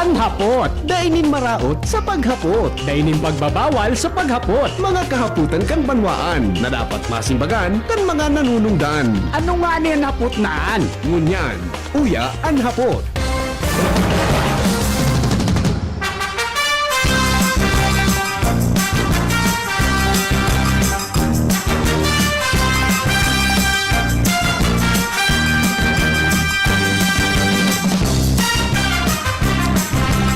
Anhapot. Dainin maraot sa paghapot. Dainin pagbabawal sa paghapot. Mga kahaputan kan banwaan na dapat masimbagan kan mga nanunungdan. Ano nga ni hapot naan? Ngunyan, uya ang hapot.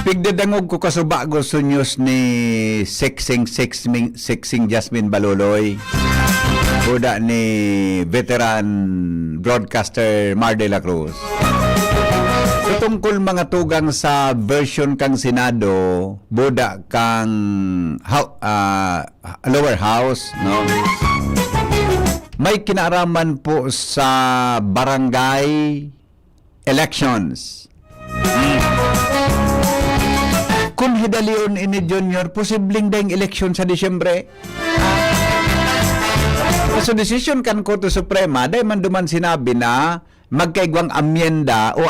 Pigdadangog ko kasuba gusto news ni Sexing Jasmine Baloloy. Buda ni veteran broadcaster Mar de la Cruz. Tungkol mga tugang sa version kang Senado, buda kang lower house, no? May kinaraman po sa barangay elections. Kung hidalion ini Junior, posibleng dahing eleksyon sa Disyembre. So decision kan Korte Suprema, dahil man duman sinabi na magkaigwang amyenda o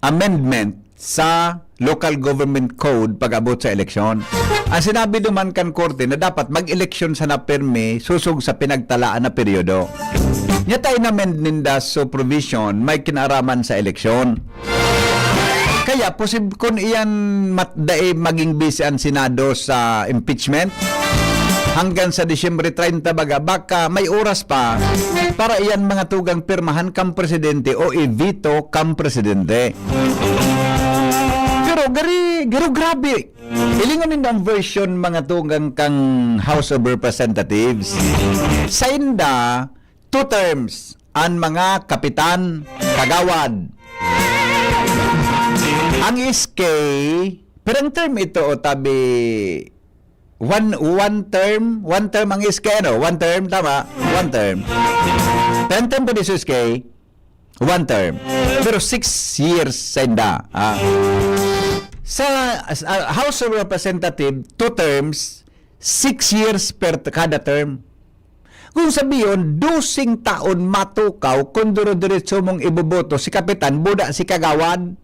amendment sa local government code pag-abot sa eleksyon. Ang sinabi duman kan Korte na dapat mag-eleksyon sa napirme susog sa pinagtalaan na peryodo. Nyatay na amendment so provision may kinaraman sa eleksyon. Kaya posible kung iyan maging busy ang Senado sa impeachment hanggang sa Disyembre 30 baka may oras pa para iyan mga tugang pirmahan kang presidente o i-veto kang presidente. Pero grabe. Ilingon ang version mga tugang kang House of Representatives. Sa inda, 2 terms ang mga kapitan, kagawad. Ang SK, pero ang term ito, one term ang SK, ano? One term, tama? One term. 10 term pa di sa SK, 1 term. Pero 6 years sa inda. Sa House of Representatives, 2 terms, 6 years per kada term. Kung sabihin, 12 taon matukaw kung duro-diretso mong iboboto si kapitan, buda si kagawad.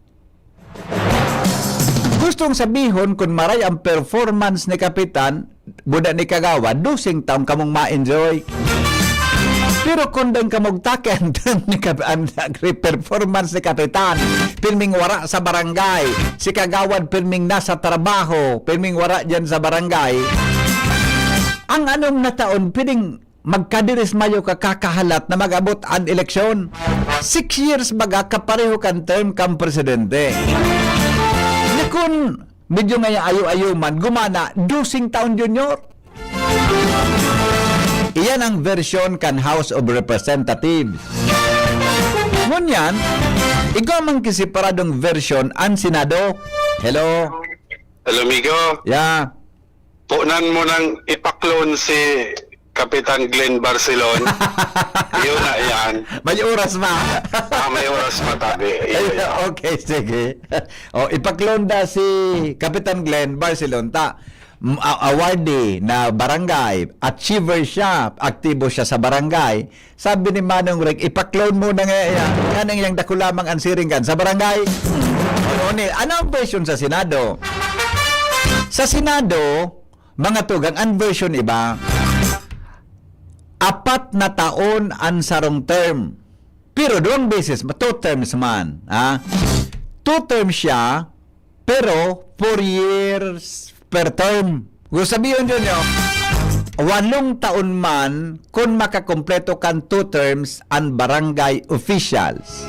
Gustong sabihin kung maray ang performance ni kapitan, buda ni kagawad, 12 taon kamong ma-enjoy. Pero kung dang kamong taken ang performance ni kapitan, pilming wara sa barangay, si kagawad pilming nasa trabaho, pilming wara dyan sa barangay, ang anong na taon, piling magkadiris mayo kakahalat na mag-abot ang eleksyon. 6 years baga kapareho kan term kang presidente. Na kung medyo nga ayo-ayo man, gumana, 12 taon Junior. Iyan ang version kan House of Representatives. Ngunyan, ikaw man kisiparadong version ang Senado. Hello? Hello, Migo. Yeah. Punan mo nang ipaklon si Kapitan Glenn Barcelon. Yun na yan. May oras ma. May oras matabi. Okay, sige. Ipaklonda si Kapitan Glenn Barcelon awardee na barangay, achiever siya, aktibo siya sa barangay. Sabi ni Manong Rick, ipaklon mo na nga yan. Yan ang iyang dako lamang ang siringgan sa barangay. Ano ang version sa Senado? Sa Senado, mga tugang, ang version iba, 4 na taon ang sarong term. Pero doon basis, 2 terms man. 2 terms siya, pero 4 years per term. Kung sabihin nyo, 8 taon man kung makakompleto kan 2 terms ang barangay officials.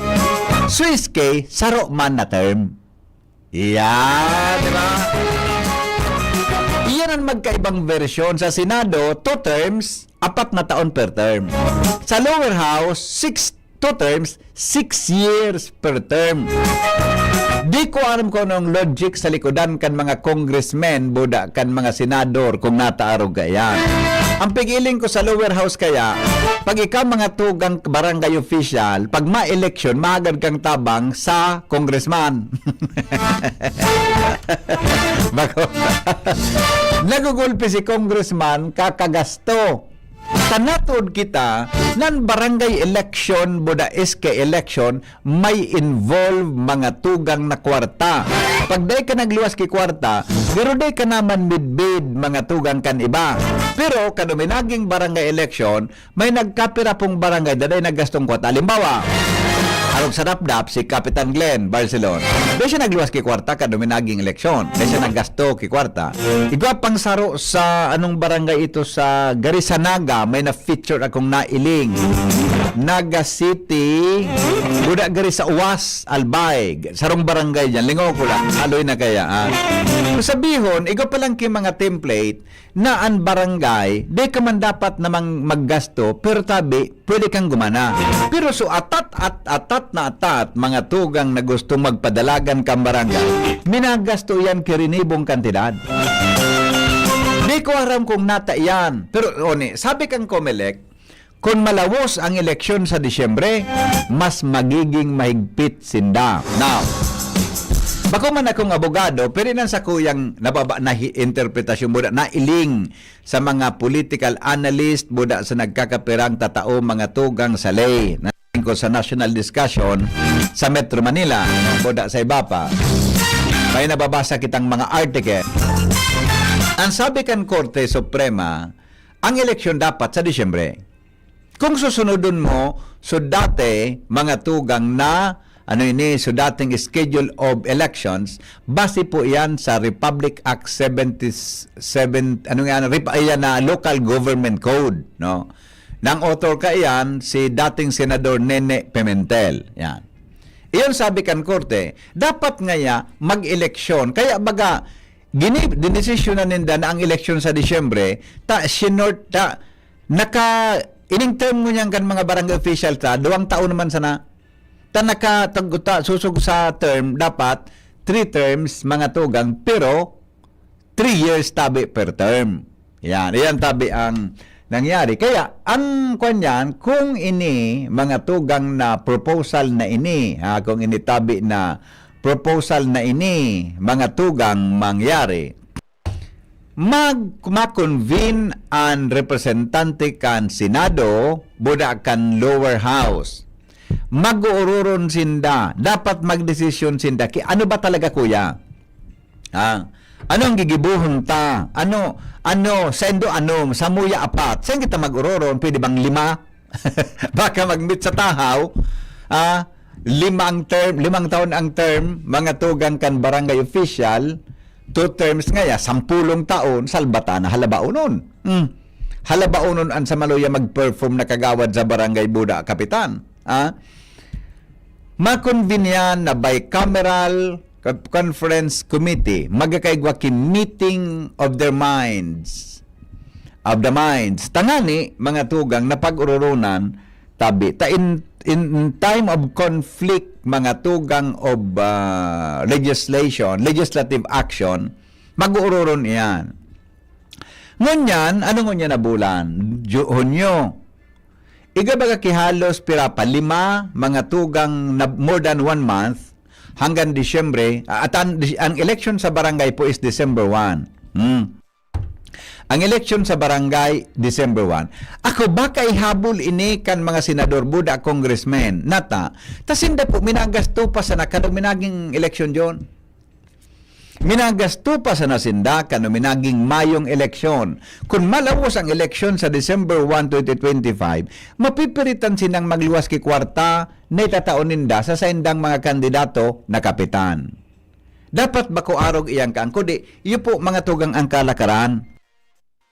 Swiss K, saro man na term. Yan, di ba? Iyan ang magkaibang version. Sa Senado, 2 terms, 4 na taon per term. Sa lower house, 2 terms, 6 years per term. Di ko alam ko anong logic sa likodan kan mga congressmen, buda kan mga senador kung nataarog yan. Ang pigiling ko sa lower house kaya, pag ikaw mga tugang barangay official, pag ma-election, maagad kang tabang sa congressman. Bako. Nagugulpi si congressman, kakagasto. Tanatod kita nan barangay election buda SK election may involve mga tugang na kwarta. Pag day ka nagluwas ki kwarta, pero day ka naman midbid mga tugang kan iba. Pero kaduminaging barangay election, may nagkapira pong barangay daday naggastong kwarta. Halimbawa, arog sa dapdap si Kapitan Glenn Barcelon. Day siya nagluwas ki kwarta kaduminaging eleksyon. Day siya naggasto ki kwarta. Igwa pang saro sa anong barangay ito sa Garisanaga, may na-feature akong nailing. Naga City, buda gari sa Uwas, Albay. Sarong barangay dyan. Lingaw ko lang. Aloy na kaya. So sabihon, igwa pa lang ki mga template na ang barangay, di ka man dapat namang maggasto, pero tabi, pwede kang gumana. Pero so atat na atat, mga tugang na gusto magpadalagan kang barangay, minagasto yan kirinibong kantidad. Di ko aram kung nata yan. Pero sabi kang Comelec, kung malawos ang eleksyon sa Disyembre, mas magiging mahigpit sinda. Now, bako man akong abogado, pero nan sa kuyang nababa na interpretasyon buda na iling sa mga political analyst buda sa nagkakapirang tatao mga tugang sa lay na ko sa national discussion sa Metro Manila buda sa iba pa. May nababasa kitang mga article. Ang sabi kan Korte Suprema, ang eleksyon dapat sa Disyembre. Kung susunodun mo, so dati mga tugang na so dating schedule of elections, base po yan sa Republic Act 77, na Local Government Code, no? Nang author ka yan, si dating Senador Nene Pimentel. Yan. Iyon sabi kan Korte, dapat ngaya mag-eleksyon. Kaya baga, dinesisyonan ninda na ang eleksyon sa Disyembre, ining term mo niyan kan mga barangay official 2 taon naman sana. Susug sa term, dapat 3 terms mga tugang, pero 3 years tabi per term. Yan tabi ang nangyari. Kaya, ang kanyan, kung ini, mga tugang na proposal na ini, kung ini tabi na proposal na ini, mga tugang mangyari, ma-convene ang representante kan Senado, buda kan lower house. Mag-uururon sinda, dapat magdesisyon sinda. Ano ba talaga kuya? Ano ang gigibuhon ta? Sendo samuya apat. Saan kita mag-ururon? Pwede bang 5? Baka mag-meet sa tahaw. 5 taon ang term, mga tugang kan barangay official, 2 terms ngaya, 10 taon, salbata na halabaunon. Halabaunon ang samaluya mag-perform na kagawad sa barangay Buda Kapitan. Makonvinyan na bicameral conference committee, magkakaigwa ki meeting of the minds. Tangani, mga tugang, na pag-ururunan, tabi. In time of conflict, mga tugang of legislative action, mag-uururon iyan. Ngunyan, ano ngunyan na bulan? Hunyo. Igabaga kihalos pirapa 5 mga tugang na more than 1 month hanggang Disyembre. Ang election sa barangay po is December 1. Ang election sa barangay, December 1. Ako, baka ihabol ini kan mga senador, buda, congressmen, nata. Tasinda po, minagasto pa sa minaging election yon. Minagasto pa sa nasinda minaging Mayong eleksyon. Kung malawos ang eleksyon sa December 1, 2025, mapipiritan sinang magluwas ki kwarta na itataon ninda sa saindang mga kandidato na kapitan. Dapat bako arog iyang kaan. Kundi, iyo po mga tugang ang kalakaran.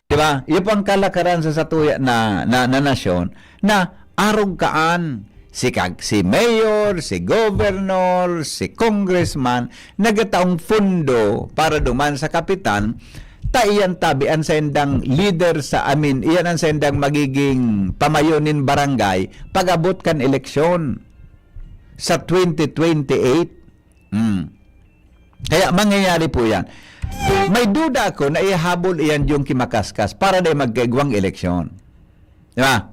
Diba? Iyo po ang kalakaran sa satuya na nasyon na arog kaan. Si mayor, si governor, si congressman, nagataong fundo para duman sa kapitan, iyan tabian sa indang leader iyan ang sa indang magiging pamayonin barangay pag-abot kan eleksyon sa 2028. Kaya mangyayari po yan. May duda ako na ihabol iyan yung kimakaskas para na magkaigwang eleksyon. Diba?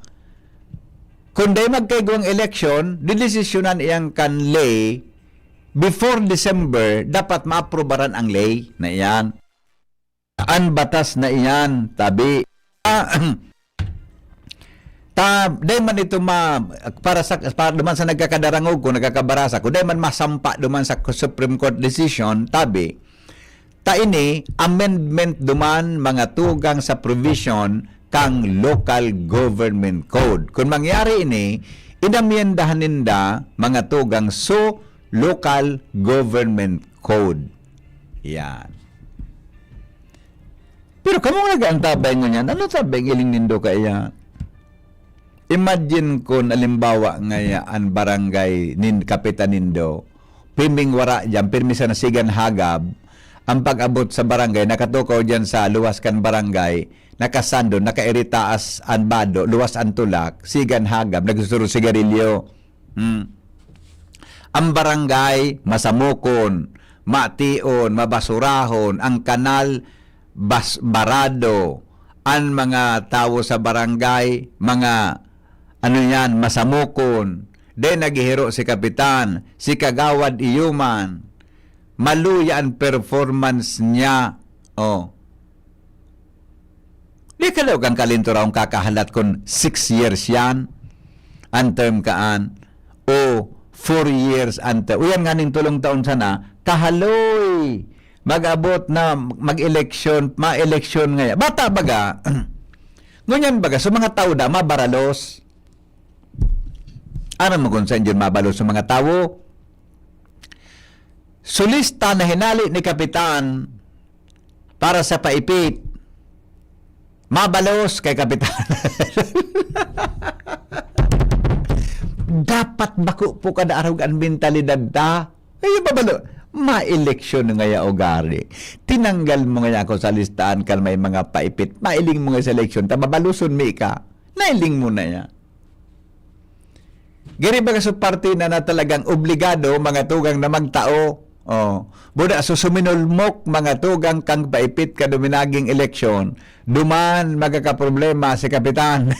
Kung day magkaigwang eleksyon, didesisyonan iyang kan lay, before December, dapat maaprobaran ang lay na iyan. Ang batas na iyan, tabi. Day man ito para duman sa nagkakadarangog ko, nagkakabarasa ko, day man masampa duman sa Supreme Court decision, tabi, ini amendment duman mga tugang sa provision kang local government code. Kung mangyari ini, inamyendahan ninda mga tugang local government code. Yan. Pero kamo nag-antabay mo niyan, ano sabi ng iling nindo kaya? Imagine kung alimbawa ngayaan barangay kapitan nindo, pimbing wara dyan, pirmisa na sigan hagab, ang pag-abot sa barangay, nakatukaw dyan sa luwas kan barangay, nakasando, nakairitaas an bado, luwas an tulak, sigan hagab, nagsusuro sigarilyo. Ang barangay, masamukon, mation, mabasurahon, ang kanal, barado, ang mga tao sa barangay, mga masamukon. Then naghihiro si kapitan, si kagawad iyuman. Maluya ang performance niya. Di ka daw kang kalinturaw kakahalat kung 6 years yan. Ang term kaan. 4 years ang term. Uyan nga ning tulong taon sana, kahaloy. Mag-abot na mag-eleksyon, ma-eleksyon ngayon. Bata baga, ngunyan baga, sa mga tao da, mabaralos. Ano mo kung saan yun mabalos sa mga tao? Sulista na hinali ni kapitan para sa paipit. Mabalos kay kapitan. Dapat bako po kada araw ang mentalidad ta. Ay, babalo. Ma-eleksyon nga ya ogari. Tinanggal mo nga ako sa listahan kan may mga paipit. Mailing mo nga sa eleksyon. Tababaluson mi ka. Nailing mo na ya. Gari ba sa party na talagang obligado mga tugang na magtao? Buda suminulmok mga tugang kang paipit ka duminaging eleksyon. Duman magkakaproblema si kapitan.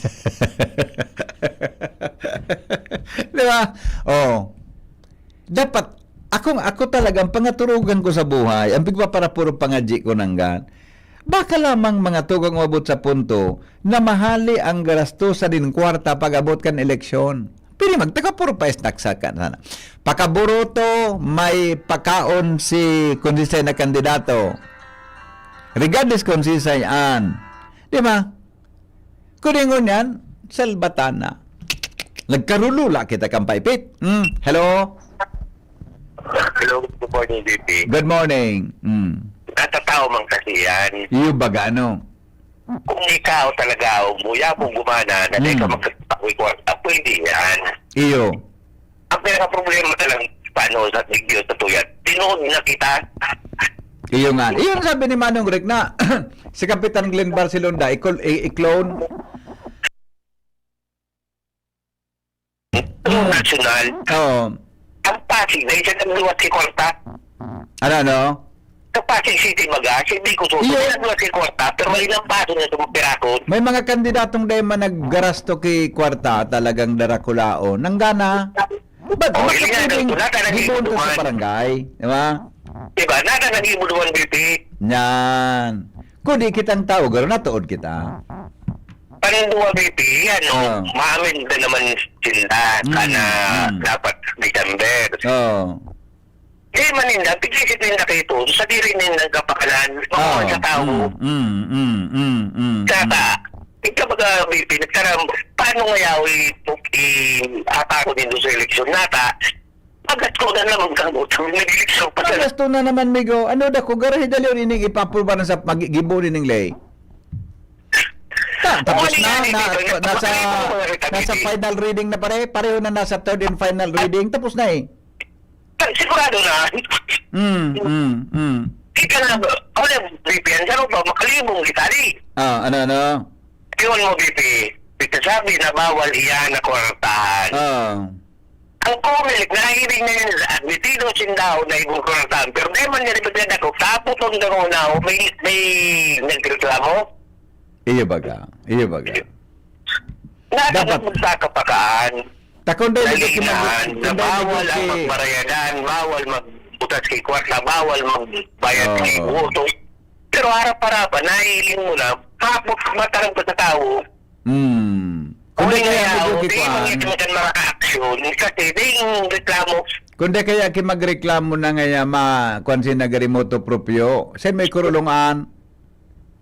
Di ba? Dapat ako talagang pangaturugan ko sa buhay. Ang bigwa para puro pangadji ko nanggan. Baka lamang mga tugang umabot sa punto na mahali ang gasto sa din kwarta pag abot kan eleksyon. Pili magtaga puro pa isnaksakan sana. Pakaburuto may pakaon si konsisay na kandidato. Regardless konsisay an. Di ba? Kuningon yan, salbatana. Nagkarulula kita kang paipit. Hello? Hello, good morning, DP. Good morning. Natatao man kasi yan. Iyo baga ano? Kung ikaw talaga, umuya mong gumana, na di ka magkatakoy kwarta, pwede yan. Iyo. Ang pinaka-problema talagang paano sa video sa tuyat, tinood na kita. Iyo nga. Iyo ang sabi ni Manong Rick na si Kapitan Glenn Barcelona i-clone. National, Oo. ang Pasig na isa ng luwat si kwarta. Ano? Sa Pasig City Magas, hindi ko susunod Yeah. ng luwat si kwarta, pero may ilang paso na sumupirakot. May mga kandidatong dahil man naggarasto kay kwarta talagang darakulao. Nanggana. Ba't Hindi nga, makapiling gibunto sa barangay? Di ba? Diba? Nada naging mo naman, DP. Yan. Kung di kitang tao, gano'n natuod kita. Paninduwa, DP, ano, maamin na naman sila kana dapat December. Eh, maninda, pigisit nila kayo ito, sa diri nila kapakalan, sa tao. Kata, ikaw baga, BP, nagkaram, paano nga yawi i-atako din doon sa eleksyon nata, agad ko na naman kangutang nag-eleksyon pa sa... Pagasto na naman, Migo. Ano da ko, garahe dali yun ining ipapulba na sa magigibo ning lay. Tapos nasa final reading na pareho na nasa third and final reading, tapos na eh. Sigurado na. Ika na, ako na, BP, ano ba, makalibong kitali. Ano? Yun mo, BP, pagkasabi na bawal iyan na kwartahan. Ang kumilik, nahihiling na yun sa admitido sindaw na ibang kwartahan. Pero di man nila pagkada ko, tapos ang dangunaw, may nagreklamo. Iyo baga. Dapat magkakapakaan. Takon daw Dalihan, na bawal ang magmarayadan, bawal magbutas kay kwarta, bawal magbayad kay buto. Pero harap-harapan, nahihiling mo na, kapag matarang ka sa tao, Kundi Kundi kaya kaya, medyo hindi kikuan. mangyayari maka-action kasi di yung reklamo. Kundi kaya magreklamo na ngaya kuan si nagarimoto propio. Say may kurulungan.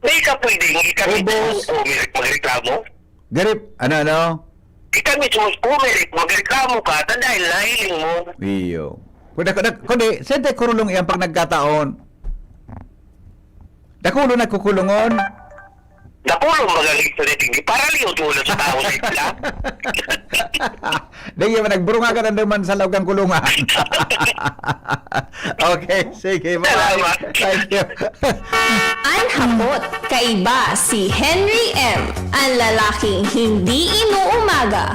Di ka pwedeng ikamit Ubos. mo magreklamo. Garip, ano? Ikamit mo magreklamo ka dahil nahiling mo. Iyo. Kundi, sente kurulong iyan pag nagkataon. Dakulo na kukulungon. Nakulong magaling sa dating. Para liyo tulad sa tao sa isla. Dahil nagburunga ka na naman sa loob ng kulungan. Okay, sige. Bye. Salamat. Thank you. Ang hapot, kaiba si Henry M. Ang lalaking hindi inuumaga.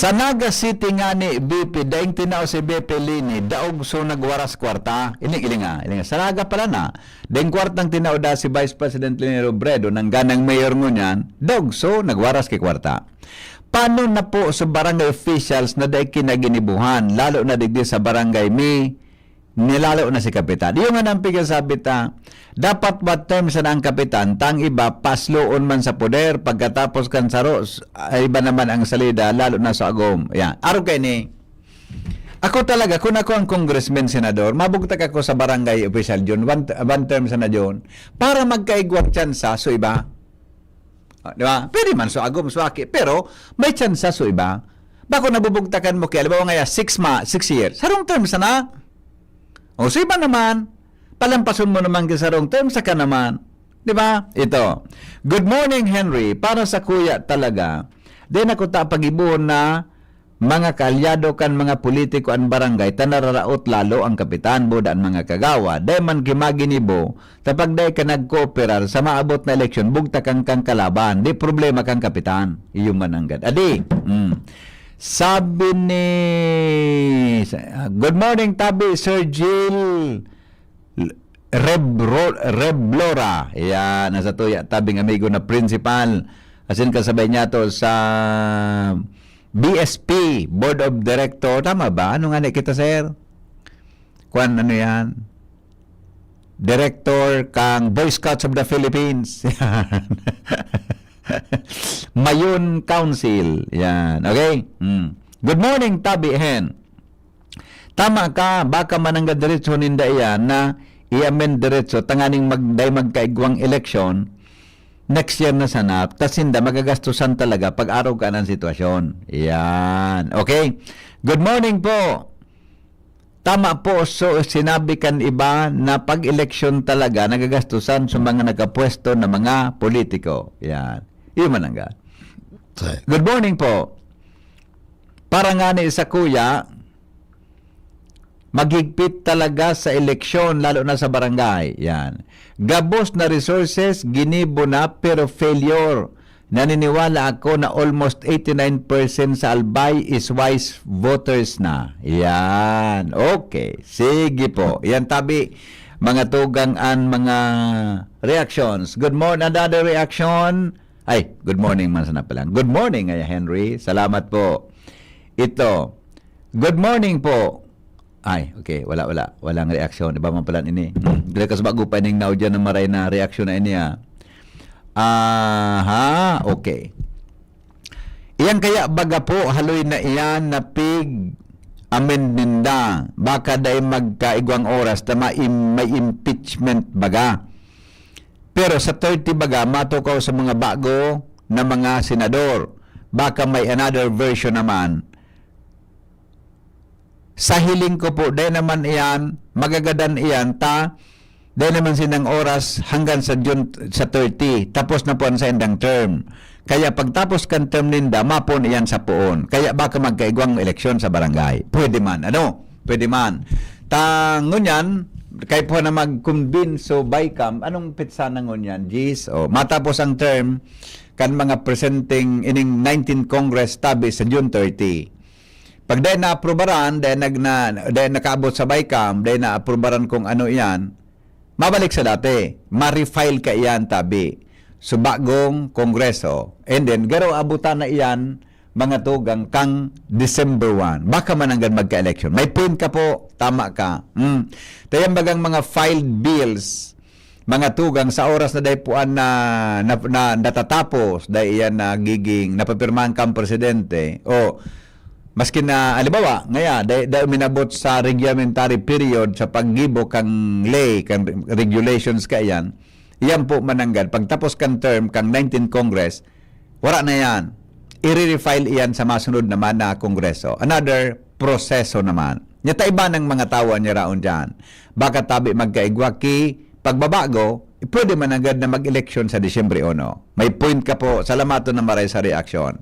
Sa Naga City nga ni BP, daing tinaw si BP Lini, daog so nagwaras kwarta. Ilinga. Sa Naga pala na, daing kwartang tinaw da si Vice President Lini Robredo, nang ganang mayor mo niyan, daog so nagwaras kay kwarta. Paano na po sa barangay officials na daig kinaginibuhan, lalo na digdi sa barangay nilalo na si Kapitan. Yung nga nang sabi ta, dapat what term sa ang Kapitan, tang iba, pasloon man sa poder, pagkatapos kan saros, ay iba naman ang salida, lalo na sa agom. Yan. Araw kay ni, ako talaga, kung ako ang congressman, senador, mabugtak ako sa barangay official dyan, one term sa na dyan, para magkaigwang tsansa, so iba. Di ba? Pwede man so agom, so aki, pero may tsansa, so iba. Bako nabubugtakan mo kaya, alam mo nga 6 years, sarong term sa na. O so iba naman, palampason mo naman kisarong term sa ka naman. Di ba? Ito. Good morning, Henry. Para sa kuya talaga, din ako pag-ibuon na mga kaalyado kan mga politiko ang barangay, tanararaot lalo ang kapitan, boda ang mga kagawa. Dahil man gimaginibo, tapag dahil ka nag-cooperar sa maabot na eleksyon, bugta kang kalaban. Di problema kang kapitan. Iyong mananggad. Adi. Sabi ni good morning Tabi Sir Jill Reblora. Yan, nasa tuya tabing amigo na principal. Asin kasabay niya to sa BSP, Board of Director. Tama ba? Ano nga na kita, sir? Kwan, ano yan? Director kang Boy Scouts of the Philippines. Mayon Council. Yan. Okay? Good morning, Tabi Hen. Tama ka, baka manangga diretso ninda yan na i-amend diretso tanganing magkaigwang election next year na sanap, tas hindi magagastusan talaga pag araw ka ng sitwasyon. Yan. Okay? Good morning po. Tama po, so sinabi kan iba na pag-eleksyon talaga nagagastusan sa mga nakapwesto na mga politiko. Yan. Iyon manangga. Good morning po. Para nga ni sa kuya, maghigpit talaga sa eleksyon, lalo na sa barangay. Yan. Gabos na resources, ginibo na, pero failure. Naniniwala ako na almost 89% sa Albay is wise voters na. Yan. Okay. Sige po. Yan, Tabi. Mga tugang an mga reactions. Good morning. Another reaction. Ay, good morning man sana pala. Good morning, Henry. Salamat po. Ito. Good morning po. Ay, okay. Wala. Walang reaksyon. Iba man pala ini. Dili kas bago pa ning now dyan na maray na reaksyon na ini ha. Aha, okay. Iyan kaya baga po haloy na iyan na pig amend ninda. Baka dahil magkaigwang oras na may impeachment baga. Pero sa 30 baga, matukaw sa mga bago na mga senador. Baka may another version naman. Sa hiling ko po, dahil naman iyan, magagadan iyan, dahil naman sinang oras hanggang sa June sa 30. Tapos na po ang sa endang term. Kaya pagtapos kan term ninda, mapon iyan sa poon. Kaya baka magkaigwang eleksyon sa barangay. Pwede man. Ano? Pwede man. Ngunyan, kaya po na mag-convince so bycam, anong pitsa na ngunyan, Gis? O, matapos ang term, kan mga presenting ining 19th Congress tabi sa June 30. Pag dahil na-aprobaran, dahil nakaabot sa bycam, dahil na-aprobaran kung ano iyan, mabalik sa dati. Ma-refile ka iyan, Tabi. So, bagong kongreso. And then, garo abutan na iyan, mga tugang kang December 1. Baka mananggan magka-election. May point ka po. Tama ka. Tayang bagang mga filed bills mga tugang sa oras na daypuan na natatapos dahil yan nagiging napapirmahan kang presidente o maski na alibawa ngaya dahil minabot sa regulamentary period sa paggibo kang lay kang regulations ka yan po mananggad pagtapos kang term kang 19 Congress wala na yan i-refile iyan sa masunod naman na Kongreso another proseso naman nyata iba ng mga tawa niya raon dyan baka tabi magkaigwa ki pagbabago, pwede man agad na mag-eleksyon sa Disyembre 1. May point ka po. Salamaton na maray sa reaksyon.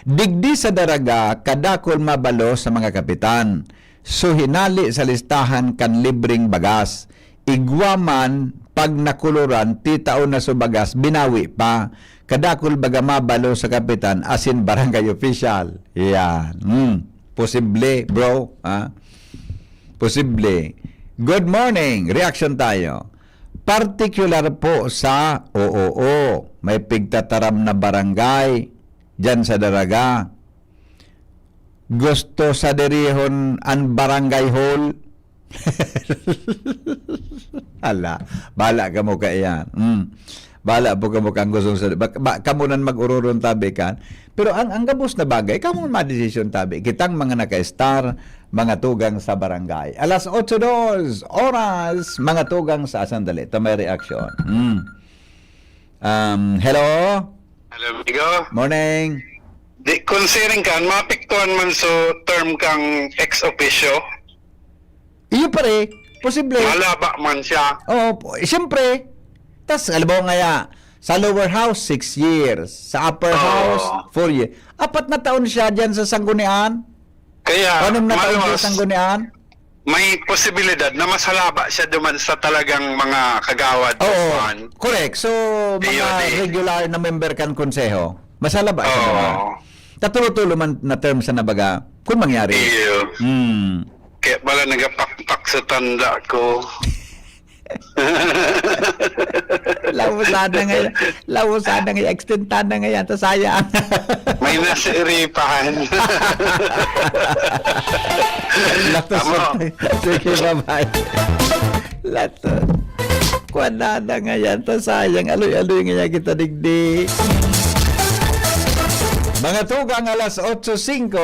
Digdi sa daraga, kadakol mabalo sa mga kapitan. So hinali sa listahan kan libreng bagas. Igwaman, pag nakuluran, titaon na subagas, binawi pa. Kadakol baga mabalo sa kapitan, asin barangay official. Yan. Posible, bro. Posible. Good morning. Reaction tayo. Particular po sa OOO. May pigtataram na barangay dyan sa daraga. Gusto sa dirihon ang barangay hall. Hala, bala ka mo kaya. Bala po kamo kang gustong sa kamunan mag-ururon tabi kan. Pero ang gabos na bagay, kamo ma-decision tabi. Kitang mga naka-star, mga tugang sa barangay. Alas 8:02 oras, mga tugang sa sandali. Ito may reaction. Hello? Hello, amigo. Morning. Di, considering kan, mapiktuan man so term kang ex-officio, Iyo pare, posible. malaba man siya. Siyempre. Tas, alam mo nga sa lower house, 6 years. Sa upper house, 4 years. 4 na taon siya dyan sa Sanggunian. Kaya, 6 na taon siya maluwas, sa Sanggunian. may posibilidad na mas halaba siya duman sa talagang mga kagawad. Oo, Juan. correct. So, mga Yun, regular na member kan konseho, masala ba siya Oo. naman? Tatulo-tulo man na term sa nabaga, kung mangyari. Iyo. Kaya pala nagapakpak sa tanda ko. Lawusan na ngayon, extentan na ngayon, ta sayang. May nasiripahan. Sige, bye-bye. Lato. Kuwan na ngayon, ta sayang. Aloy-aloy ngayon kita digdi. Mga tugang alas 8:05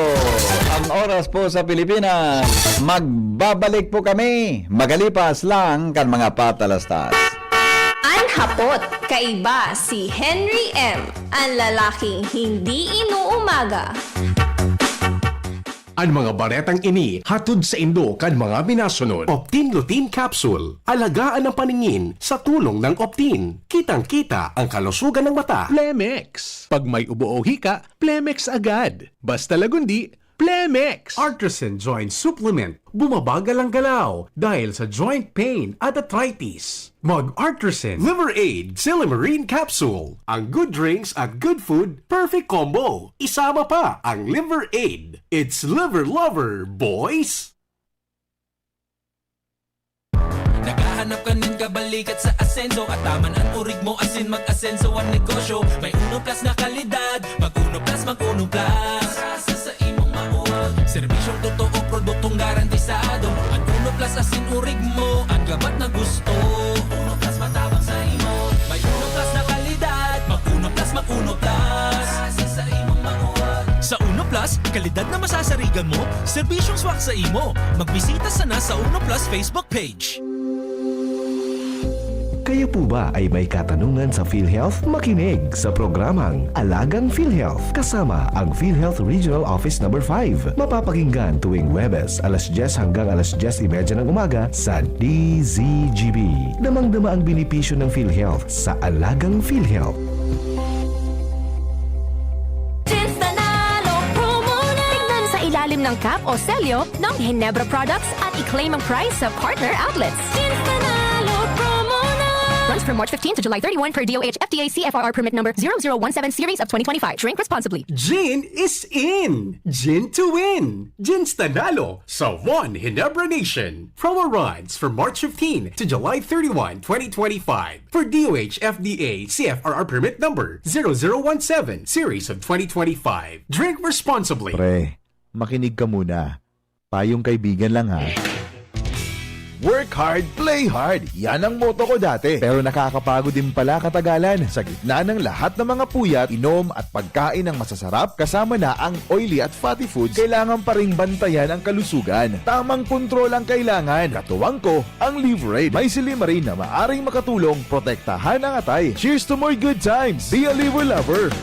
ang oras po sa Pilipinas. Magbabalik po kami. Magalipas lang kan mga patalastas. Ang hapot, kaiba si Henry M. Ang lalaking hindi inuumaga. Ang mga baretang ini hatod sa Indo kan mga binasunod. Optin Lutein Capsule. Alagaan ang paningin sa tulong ng Optin. Kitang-kita ang kalusugan ng mata. Plemex. Pag may ubo o hika, Plemex agad. Basta lagundi, Plemex. Artisan Joint Supplement. Bumabagal ang galaw dahil sa joint pain at arthritis. Mag-Artisan Liver Aid Silimarine Capsule. Ang good drinks at good food, perfect combo. Isama pa ang Liver Aid. It's liver lover, boys! Naghahanap ka ng kabalikat sa asenso at taman ang urig mo asin mag-asenso ang negosyo. May Uno Plus na kalidad, mag-Uno Plus, mag-Uno Plus. Asa sa imong mauwag, serbisyong totoo, produktong garantisado. Ang Uno Plus asin urig mo, ang gabat na gusto. Uno Plus matabang sa imo. May Uno Plus na kalidad, mag-Uno Plus, mag-Uno Plus. Asa sa imong mauwag. Sa Uno Plus, kalidad na masasarigan mo, serbisyong swak sa imo. Magbisita sana sa Uno Plus Facebook page. Kayo po ba ay may katanungan sa PhilHealth? Makinig sa programang Alagang PhilHealth kasama ang PhilHealth Regional Office No. 5. Mapapakinggan tuwing Huwebes alas 10 hanggang alas 10:30 ng umaga sa DZGB. Damang-dama ang benepisyo ng PhilHealth sa Alagang PhilHealth. Tignan sa ilalim ng cap o selyo ng Ginebra products at i-claim ang price sa partner outlets. Runs from March 15 to July 31 per DOH FDA CFRR permit number 0017 series of 2025. Drink responsibly. Gin is in! Gin to win! Gin's Tanalo sa One Ginebra Nation. Promo runs from March 15 to July 31, 2025 for DOH FDA CFRR permit number 0017 series of 2025. Drink responsibly. Pre, makinig ka muna. Payong kaibigan lang ha. Work hard, play hard. Yan ang motto ko dati. Pero nakakapagod din pala katagalan. Sa gitna ng lahat ng mga puyat, inom at pagkain ng masasarap, kasama na ang oily at fatty foods, kailangan pa ring bantayan ang kalusugan. Tamang kontrol ang kailangan. Katuwang ko, ang Liver Aid. May silimarin na maaring makatulong protektahan ang atay. Cheers to more good times. Be a liver lover.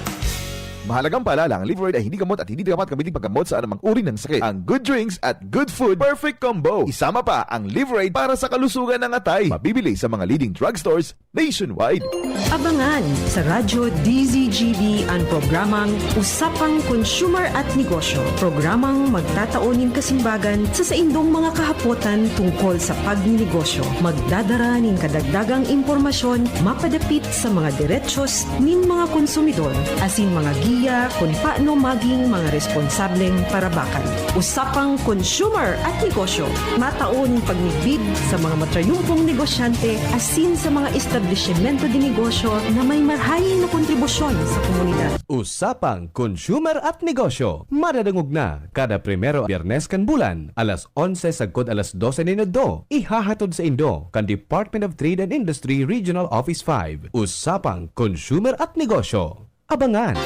Mahalagang paalala, ang Liver Aid ay hindi gamot at hindi dapat gamitin paggamot sa anumang uri ng sakit. Ang good drinks at good food, perfect combo. Isama pa ang Liver Aid para sa kalusugan ng atay. Mabibili sa mga leading drugstores nationwide. Abangan sa Radyo DZGB ang programang Usapang Consumer at Negosyo. Programang magtataunin kasimbagan sa saindong mga kahapotan tungkol sa pagninegosyo. Magdadara ning kadagdagang impormasyon mapadapit sa mga diretsos nin mga konsumidor asin mga giya kung paano maging mga responsableng parabakan. Usapang Consumer at Negosyo. Mataon pagnibid sa mga matrayumpong negosyante asin sa mga establishmento de negosyo na may marhayin na kontribusyon sa komunidad. Usapang Consumer at Negosyo. Madadangog na kada primero Biyernes kan bulan, alas 11 sagkod alas 12 minuto. Ihahatod sa Indo kan Department of Trade and Industry Regional Office 5. Usapang Consumer at Negosyo. Abangan!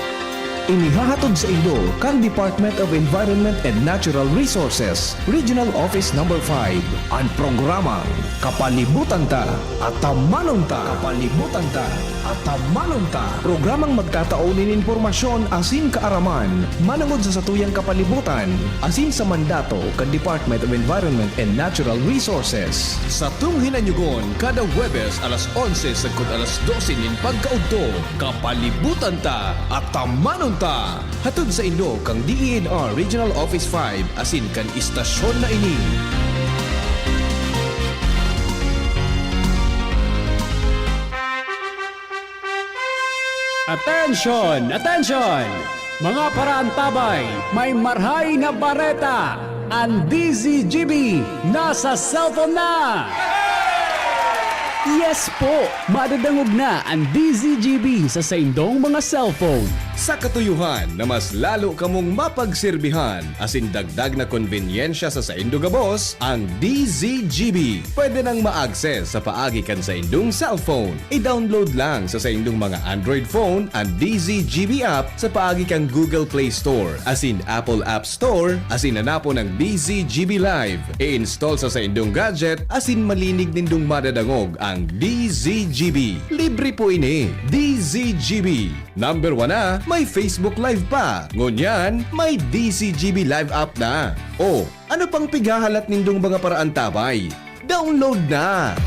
Inihahatod sa Indo kan Department of Environment and Natural Resources, Regional Office No. 5, ang programang Kapalibutan Ta at Tamanon Ta. Kapalibutan Ta at Tamanon Ta. Programang magtataunin informasyon asin kaaraman, manangod sa satuyang kapalibutan, asin sa mandato kan Department of Environment and Natural Resources. Sa tunghinanyugon, kada Huwebes alas 11 sagkod alas 12 nin pagkaudto, Kapalibutan Ta at Tamanon Ta. Hatod sa Indo kang DENR Regional Office 5 asin kan istasyon na ini. Attention! Attention! Mga paraantabay, may marhay na bareta! Ang DZGB nasa cellphone na! Yes po! Madadangog na ang DZGB sa saindong mga cellphone. Sa katuyuhan na mas lalo kamong mapagserbihan asin dagdag na konbenyensya sa saindong gabos, ang DZGB pwede nang ma-access sa paagi kan sa indong cellphone. I-download lang sa saindong mga Android phone ang DZGB app sa paagi kang Google Play Store asin Apple App Store asin hanapon ang DZGB Live. I-install sa saindong gadget asin malinig nindong madadangog ang DZGB. Libre po ini. DZGB. Number 1 na, may Facebook Live pa. Ngunyan, may DZGB Live app na. O, ano pang pighahalat nindong mga paraan tabay? Download na!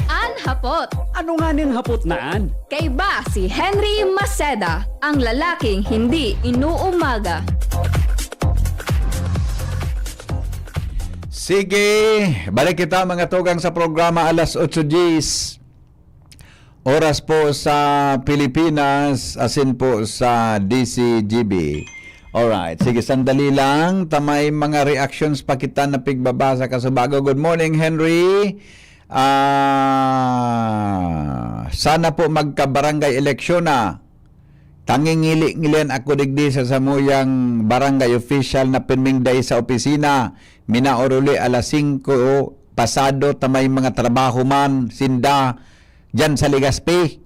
An hapot. Ano nga ning hapot naan? Kay ba si Henry Maceda, ang lalaking hindi inuumaga. Sige, balik kita mga tugang sa programa alas 8 Gs. Oras po sa Pilipinas, asin po sa DCGB. Alright, sige, sandali lang. Tamay mga reactions pa kita na pigbabasa kasubago. Good morning, Henry. Sana po magka-barangay eleksyon na. Tangingili-ngilian ako digdi sa samuyang barangay official na pinmingday sa opisina. Minaoruli alas 5 pasado tamay mga trabaho man sinda dyan sa Legazpi.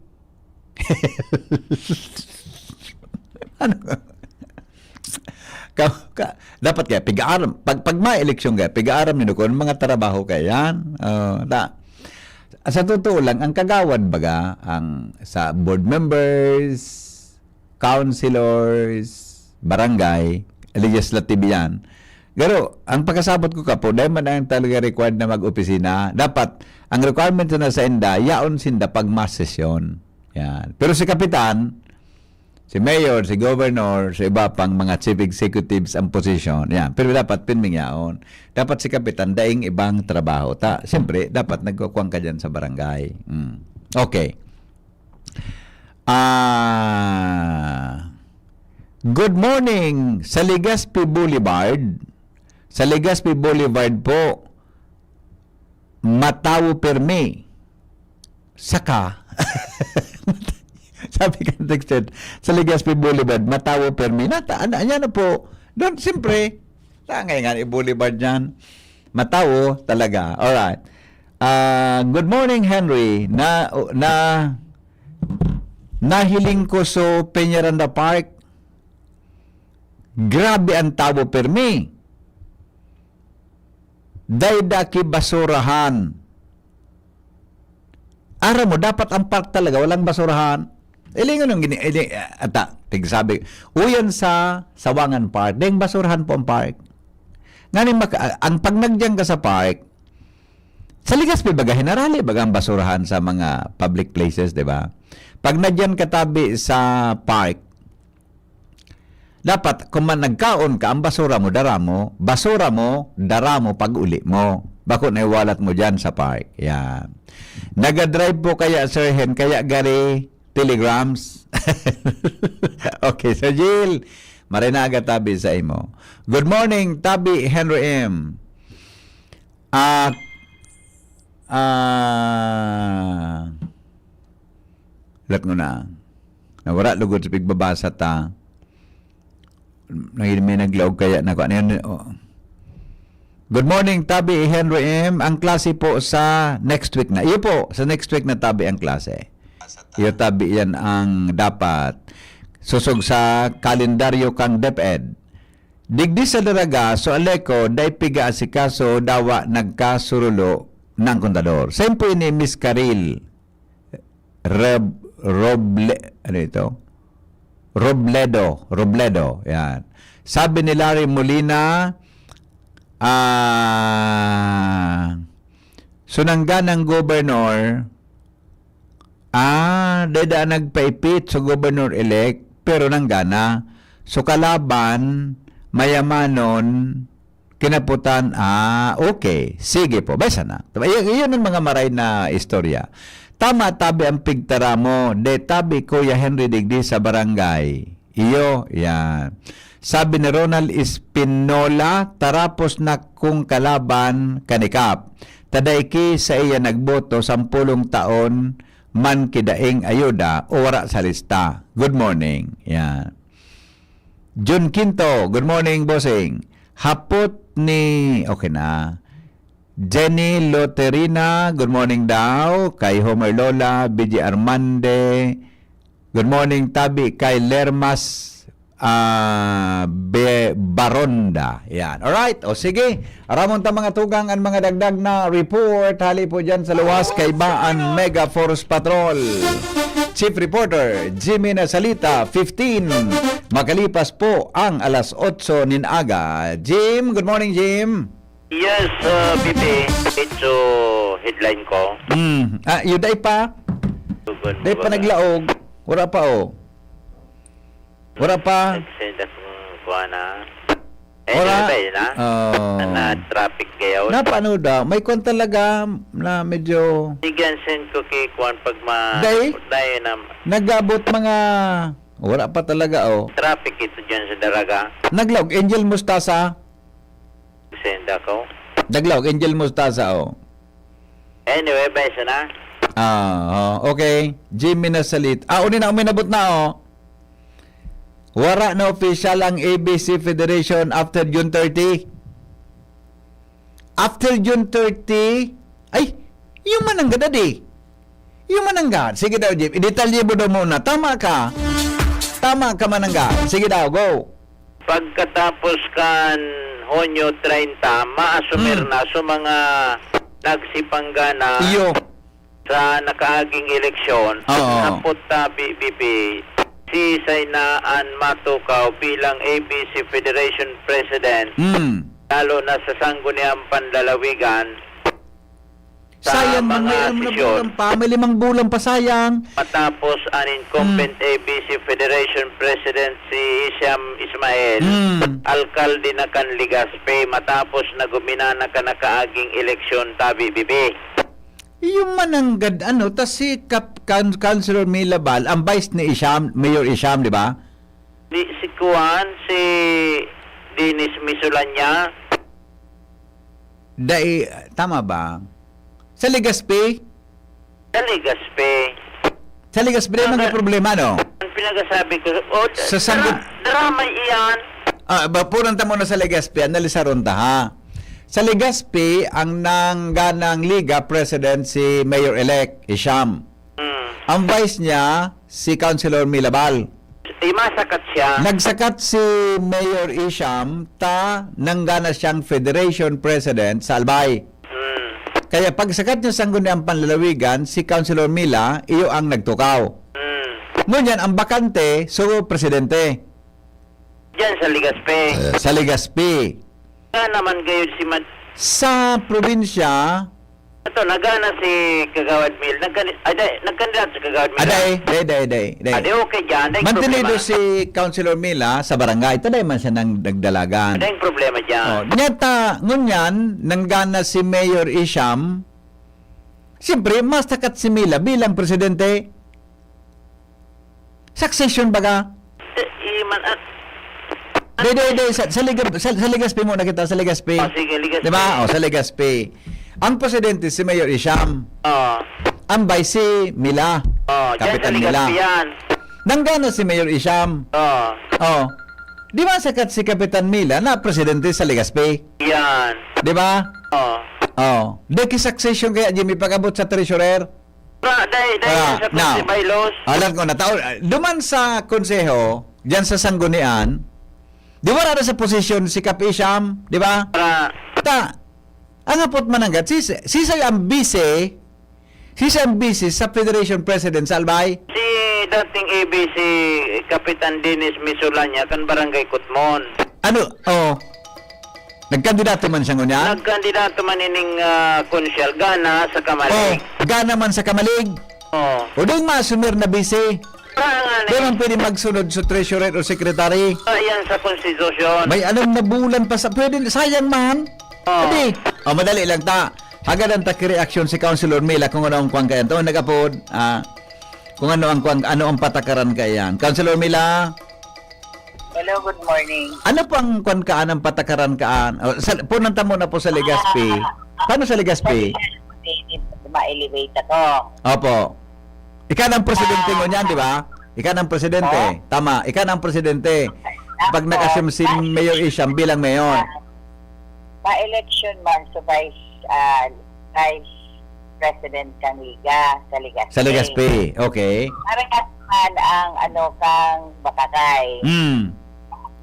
Ano? Dapat kaya piga-aram. Pag may eleksyon kaya, piga-aram nyo kung mga trabaho kaya yan. Sa totoo lang, ang kagawad baga, ang sa board members, councilors, barangay, legislative yan. Pero, ang pagkasabot ko ka po, dahil man ang talaga required na mag-opisina, dapat, ang requirement na sa inda, yaon sinda pag mass session. Yan. Pero si kapitan, si mayor, si governor, si iba pang mga chief executives ang posisyon. Yan. Pero dapat pinming yaon. Dapat si kapitan, daing ibang trabaho. Siyempre, dapat nagkukuwang ka dyan sa barangay. Okay. Good morning sa Legazpi Boulevard. Sa Legazpi Boulevard po, Matawo Perme. Saka, sabi ka texted, sa Legazpi Boulevard, Matawo Perme. Yan na po. Doon, siyempre, ngayon Boulevard yan. Matawo talaga. Alright. Good morning, Henry. Nahiling ko sa Peñaranda Park. Grabe ang tao permi. Daydaki basurahan. Ara mo, dapat ang park talaga, walang basurahan. Ilingon yung tigsabi, uyan sa Sawangan Park, dahil basurahan po ang park. Ang pag nagyang ka sa park, sa Ligaspi baga, generali baga ang basurahan sa mga public places, di ba? Pag nagyan katabi sa park, dapat, kung man nagkaon ka, ang basura mo, dara mo pag uli mo. Bako na iwalat mo dyan sa park. Yan. Nagadrive po kaya, Sir Hen, kaya gari telegrams. Okay, Sir Jill, marinaga tabi sa imo. Good morning, Tabi Henry M. Lat mo na. Nawara lugod sa pigbabasa ta. May naglaog kaya na ko. Good morning, Tabi Henry M. Ang klase po sa next week na. Iyo po, sa next week na Tabi ang klase. Iyo Tabi yan ang dapat. Susog sa kalendaryo kang DepEd. Digdi sa daraga, so aleko, day piga asikaso, dawa nagkasurulo ng kontador. Sempo ini Miss Caril Robledo. Yan. Sabi ni Larry Molina, sunangga ng gobernador, dada nagpaipit sa gobernador-elect, pero nanggana. So kalaban, mayamanon, kinaputan, okay. Sige po, besa na. Iyon ang mga maray na istorya. Tama, Tabi ang pigtara mo. De, Tabi, Kuya Henry Digdi sa barangay. Iyo, yan. Sabi ni Ronald Espinola, tarapos na kung kalaban kanikap. Tadayki sa iya nagboto 10 taon, man kidaing ayuda o wara sa lista. Good morning. Yan. Jun Quinto, good morning, bossing. Hapot ni, okay na. Jenny Loterina, good morning daw. Kay Homer Lola, BG Armande, good morning, Tabi. Kay Lermas Baronda. Yan. Alright, o sige. Aramon ta mga tugang ang mga dagdag na report. Hali po dyan sa luwas kay Baan Mega Force Patrol. Chief Reporter Jimmy Nasalita, 15. Makalipas po ang alas 8 ninaga. Jim, good morning, Jim. Yes, Bibi. Ito headline ko. Yun day pa? Day pa naglaog. Wala pa, Wala pa. Nagsend akong kuha na. Wala. Na traffic kayo. Napano daw? May kwan talaga na medyo... Sigan send ko kay kuhan pag Day? na Nagabot mga... Wala pa talaga, traffic ito dyan sa daraga. Naglaog, Angel Mustasa. Send ako. Naglaog, Angel Mustasa, Anyway, besa na. Okay. Jimmy Nasalit. Uminabot na, Wara na official ang ABC Federation after June 30. After June 30, yung manangga dadi. Yung manangga. Sige daw, Jim. I-detalye mo daw muna. Tama ka manangga. Sige daw, go. Pagkatapos kan Honyo 30, maasumir na sa mga nagsipanggana sa nakaaging eleksyon. Napot BBB, si Sainaan Matukaw bilang ABC Federation President, lalo na sa Sangguniang Panlalawigan, sayang man, may 5 bulan pa sayang. Matapos an incumbent ABC Federation President si Isyam Ismail, alkalde na kan Ligaspi, matapos na gumina na kanakaaging eleksyon Tabi Bibi. Yung mananggad, tas si Councilor Milabal, ang vice ni Isyam, Mayor Isyam, di ba? Si Kuan, si Dennis Misulanya. Tama ba? Sa Ligaspi? Sa Ligaspi. Sa Ligaspi rin mga problema, no? Ang pinagasabi ko, sa drama iyan. Puranta mo na sa Ligaspi, analisaron ta, ha? Sa Legazpi, ang nangganang liga president si Mayor-elect Isham. Ang vice niya, si Councilor Milabal. Masakat siya. Nagsakat si Mayor Isham nanggana siyang Federation President sa Albay. Kaya pagsakat niya sa Sangguniang Panlalawigan, si Councilor Mila, iyo ang nagtukaw. Ngunyan, ang bakante, so presidente. Diyan sa Legazpi. Sa Legazpi. Nga naman kayo si Sa probinsya, Ito, nagana si Kagawad Mil. Nagkandidat si Kagawad Mil. Day. Ade, okay dyan. Ada yung Mantinido problema. si Councilor Mila sa barangay. Taday man siya nang nagdalagan. Ada yung problema dyan. Nyata, ngunyan, nanggana si Mayor Isham, siyempre, mas takat si Mila bilang presidente. Succession baga? Iman at... Day. Sa Legazpi muna kita, sa Legazpi. Sige, Legazpi. Diba? Sa Legazpi. Ang presidente si Mayor Isham. Ang vice si Mila. Kapitan dyan sa Mila. Legazpi yan. Nanggana si Mayor Isham. Di ba sakat si Kapitan Mila na presidente sa Legazpi? Yan. Di ba? Deki succession kaya Jimmy pag-abot sa treasurer. Dahil sa now, bylaws. alam ko na duman sa konseho, diyan sa Sanggunian, di ba rada sa posisyon si Kap Isham, di ba? Ang apot mananggat, sisa ang bise sa Federation President sa Albay. Si dating ABC Kapitan Dennis Misulanya kan Barangay Kutmon. Nagkandidato man siya ngunyan? Nagkandidato man ining konsyal Gana sa Kamalig. Gana man sa Kamalig? O doon masumir na bise? Doon man pwede magsunod sa treasurer o secretary? Yan sa konstitusyon. May anong na bulan pa sa... Pwede, sayang man. Pwede. Madali lang ta. Hagadan ta ki-reaksyon si Councilor Mila kung ano ang kuwang kayan. Ito, nagapod. Kung ano ang patakaran kayan. Councilor Mila. Hello, good morning. Ano pang kuwan kaan ang patakaran kaan? Punanta mo na po sa Legazpi. Paano sa Legazpi? Ma-elevate ako. Opo. Ikaw ang presidente mo niyan, di ba? Ikaw ang presidente. Tama. Ikaw ang presidente. Pag nag-assume si Mayor Isham bilang mayor. Pa-election man sa vice president kang liga sa Legazpi. Sa Legazpi. Okay. Parang ang kang Bakakay.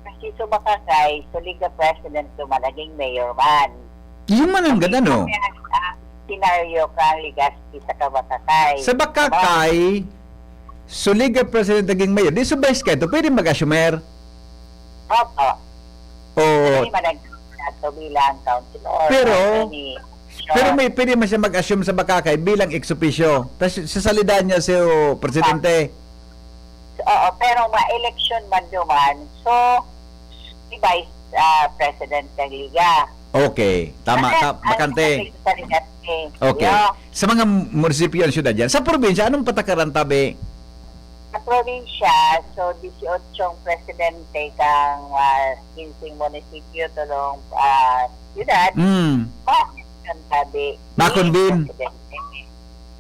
Kasi sa Bakakay, sa Liga President naging mayor man. Yung man ang ganda, no? Senaryo kang Legazpi sa Kabakakay. Sa Bakakay, so Liga President naging mayor. Di sa vice kayo, pwede mag-assumer? Opo. O... bilang councilor. Pero may pwede man siya mag-assume sa Bakakay bilang ex-officio. Tapos sa salida niya si presidente. Oo, pero ma-election man duman. So, si Vice President ng Liga. Okay. Tama. Bakante. Okay. Sa mga munisipyo ng syudad yan. Sa probinsya, anong patakaran tabi? Sa probinsya, so 18 presidente kang 15 munisipyo tulong syudad. Ma-election tabi. Ma-convene.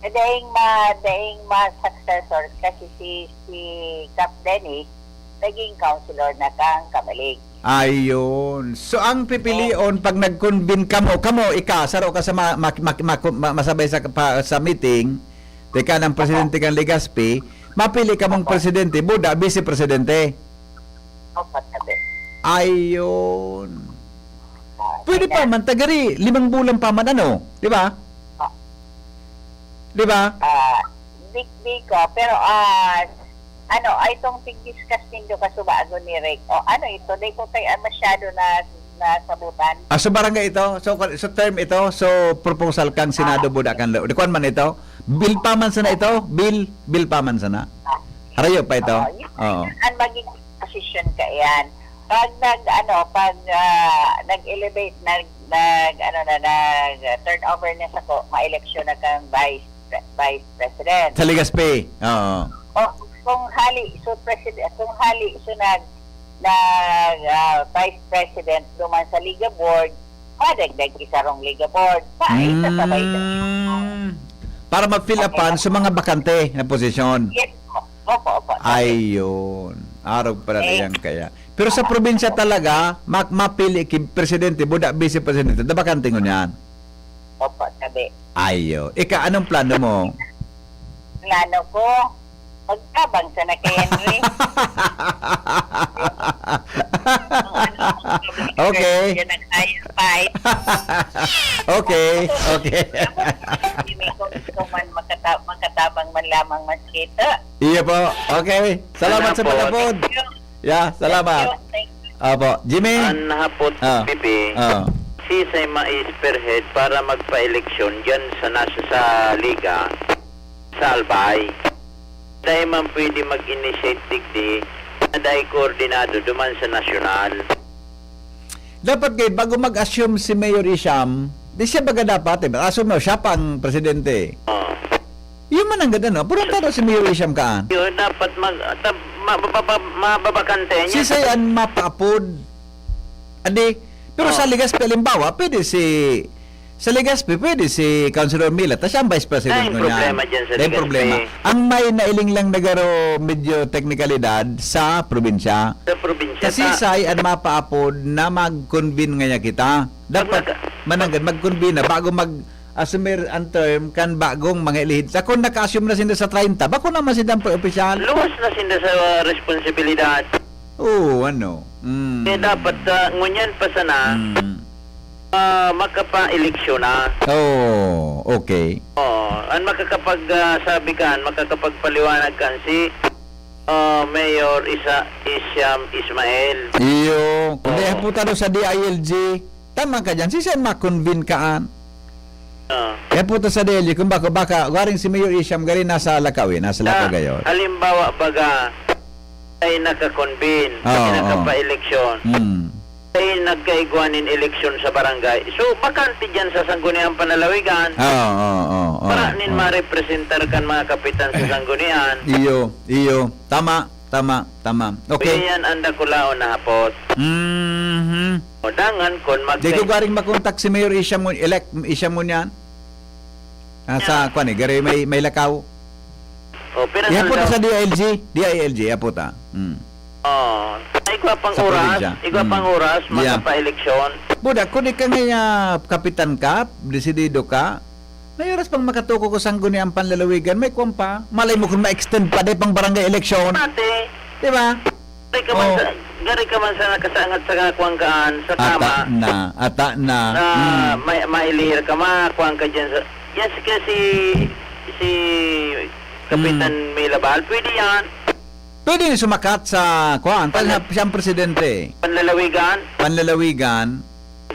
Daing ma-successor kasi si Cap Dennis naging councilor na kang Kamalig. Ayun. So, ang pipilion pag nag-convene kamo, saro ka sa masabay sa meeting, teka ng presidente kang Legazpi, mapili ka mong presidente, buda, vice-presidente. Ayun. Pwede pa man, tagari, 5 bulan pa man, di ba? Di ba? Di ko, pero ay itong pig-discuss nindo kasubago ni Rick. Ito, di ko kaya masyado na sabutan. So barangay ito, so term ito, so proposal kang Senado buda kan lo. Di kuan man ito? Bill pa man sana ito? Bill pa man sana. Harayo pa ito. Oo. Ang maging position ka yan. Pag nag-elevate, turn over na sa ma-election na kang vice president. Sa Legazpi. Oo. Kung hali vice president duman sa Liga Board, madagdag isa rong Liga Board. Isasabay para mag-fill upan sa mga bakante na posisyon. Yes. Opo. Ayun. Araw pala yan kaya. Pero sa probinsya talaga, mapili ki presidente, buda vice presidente, dabakante ngon yan. Opo, sabi. Ayo. Ika, anong plano mo? Plano ko, magtabang sa na kay Henry. Okay. Yan ang higher fight. Okay. Hindi ko gusto man makatabang man lamang mas kita. Iya po. Okay. Salamat sa pagkapod. Yeah, salamat. Thank you. Apo. Jimmy? Nahapot, Ah. Pipi. Oh. Si say ma-spearhead para magpa-eleksyon dyan sa Liga, sa Albay. Dahil man pwede mag-initiate digdi na dahil koordinado duman sa nasyonal. Dapat kayo, bago mag-assume si Mayor Isham, di siya baga dapat, assume mo, siya pang presidente. Yung man ang ganda, no? Purong taro si Mayor Isham kaan. Yun, dapat mababakante niya. Si Sayan mapapod. Adi, pero sa Legazpi, halimbawa, pwede sa Legazpi, pwede si Councilor Mila, tas siya ang vice president Ay, ko niya. problema dyan sa Legazpi. Problema. Ang may nailing lang nagaro medyo teknikalidad sa probinsya. Sa probinsya. Kasi say ang mapaapod na mag-convene nga kita. Dapat mananggan mag-convene na bago mag-assumir ang term kan bagong mga ilihid. Sa kung naka-assume na sinda sa 30, bako naman sinda ang opisyal. Luwas na sinda sa responsibilidad. Oo, ano. Kaya dapat ngunyan pa sana makapa-eleksyon na. Oh, okay. Ang makakapag-sabi kan, makakapagpaliwanag kan si Mayor Isham Ismail. Iyo, kung dahil po taro sa DILG, tama ka dyan, siya ma-convene kaan. Kaya po sa DILG, kung baka, garing si Mayor Isham, garing nasa Lakawi, nasa Lakagayon. Halimbawa baga ay naka-convene, nakapa-eleksyon, ay nagkaiguanin eleksyon sa barangay. So, bakante dyan sa Sangguniang Panalawigan. Para nin ma-representar kan mga kapitan sa Sanggunian. Iyo. Tama. Okay. Piyan ang dakulao na hapot. O dangan kon Di ko garing makontak si Mayor Isham mo niyan. Sa kwan gari may lakaw. Pero Iapot sa DILG, iapot igwa pang oras, magpa-eleksyon. Buda, kung ka nga kapitan ka, desidido ka, may oras pang makatuko ko Sangguniang Panlalawigan, may kumpa. Malay mo kung ma-extend pa de pang barangay eleksyon. Ate, diba? Gari ka man sa nakasangat sa kakuangkaan sa kama. Ata na. Mailihir ka, makakuang ka dyan sa... Yan si Kapitan Milabal, pwede yan. Pwede ni sumakat sa kuan, siyang presidente. Panlalawigan.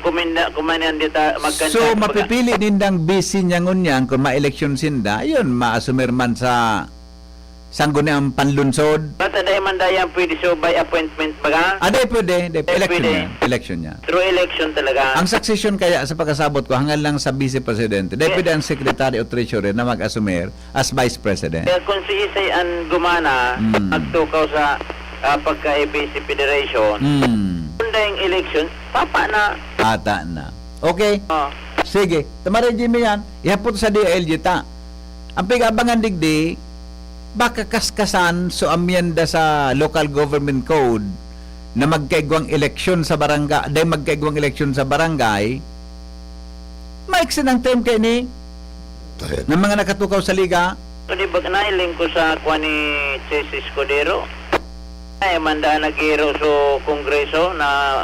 Kumanan dita magkanta. So mapipili nindang busy niya ngunyan kung ma-eleksyon sinda, yun ma-assumir man sa Sangguniang Panlunsod. Bata dahil man dayan pwede so by appointment baga? Pwede. Election niya. Through election talaga. Ang succession kaya sa pagkasabot ko hanggang lang sa vice presidente. Pwede ang secretary o treasurer na mag-assumir as vice president. Kaya kung si Isay ang gumana, magtukaw sa pagka-ABC Federation, kunda yung election, papa na. Ata na. Okay. Sige. Tamarin Jimmy yan. Ihapot sa DLG ta. Ang pigabangan digdi, baka kaskasan so amyenda sa local government code na magkaigwang eleksyon sa barangay, dahil magkaigwang eleksyon sa barangay, maiksin ang term kayo ni ng mga nakatukaw sa liga. So, di ba nailing ko sa kwa ni Chase Escudero? Ay, manda nag-hero so Kongreso na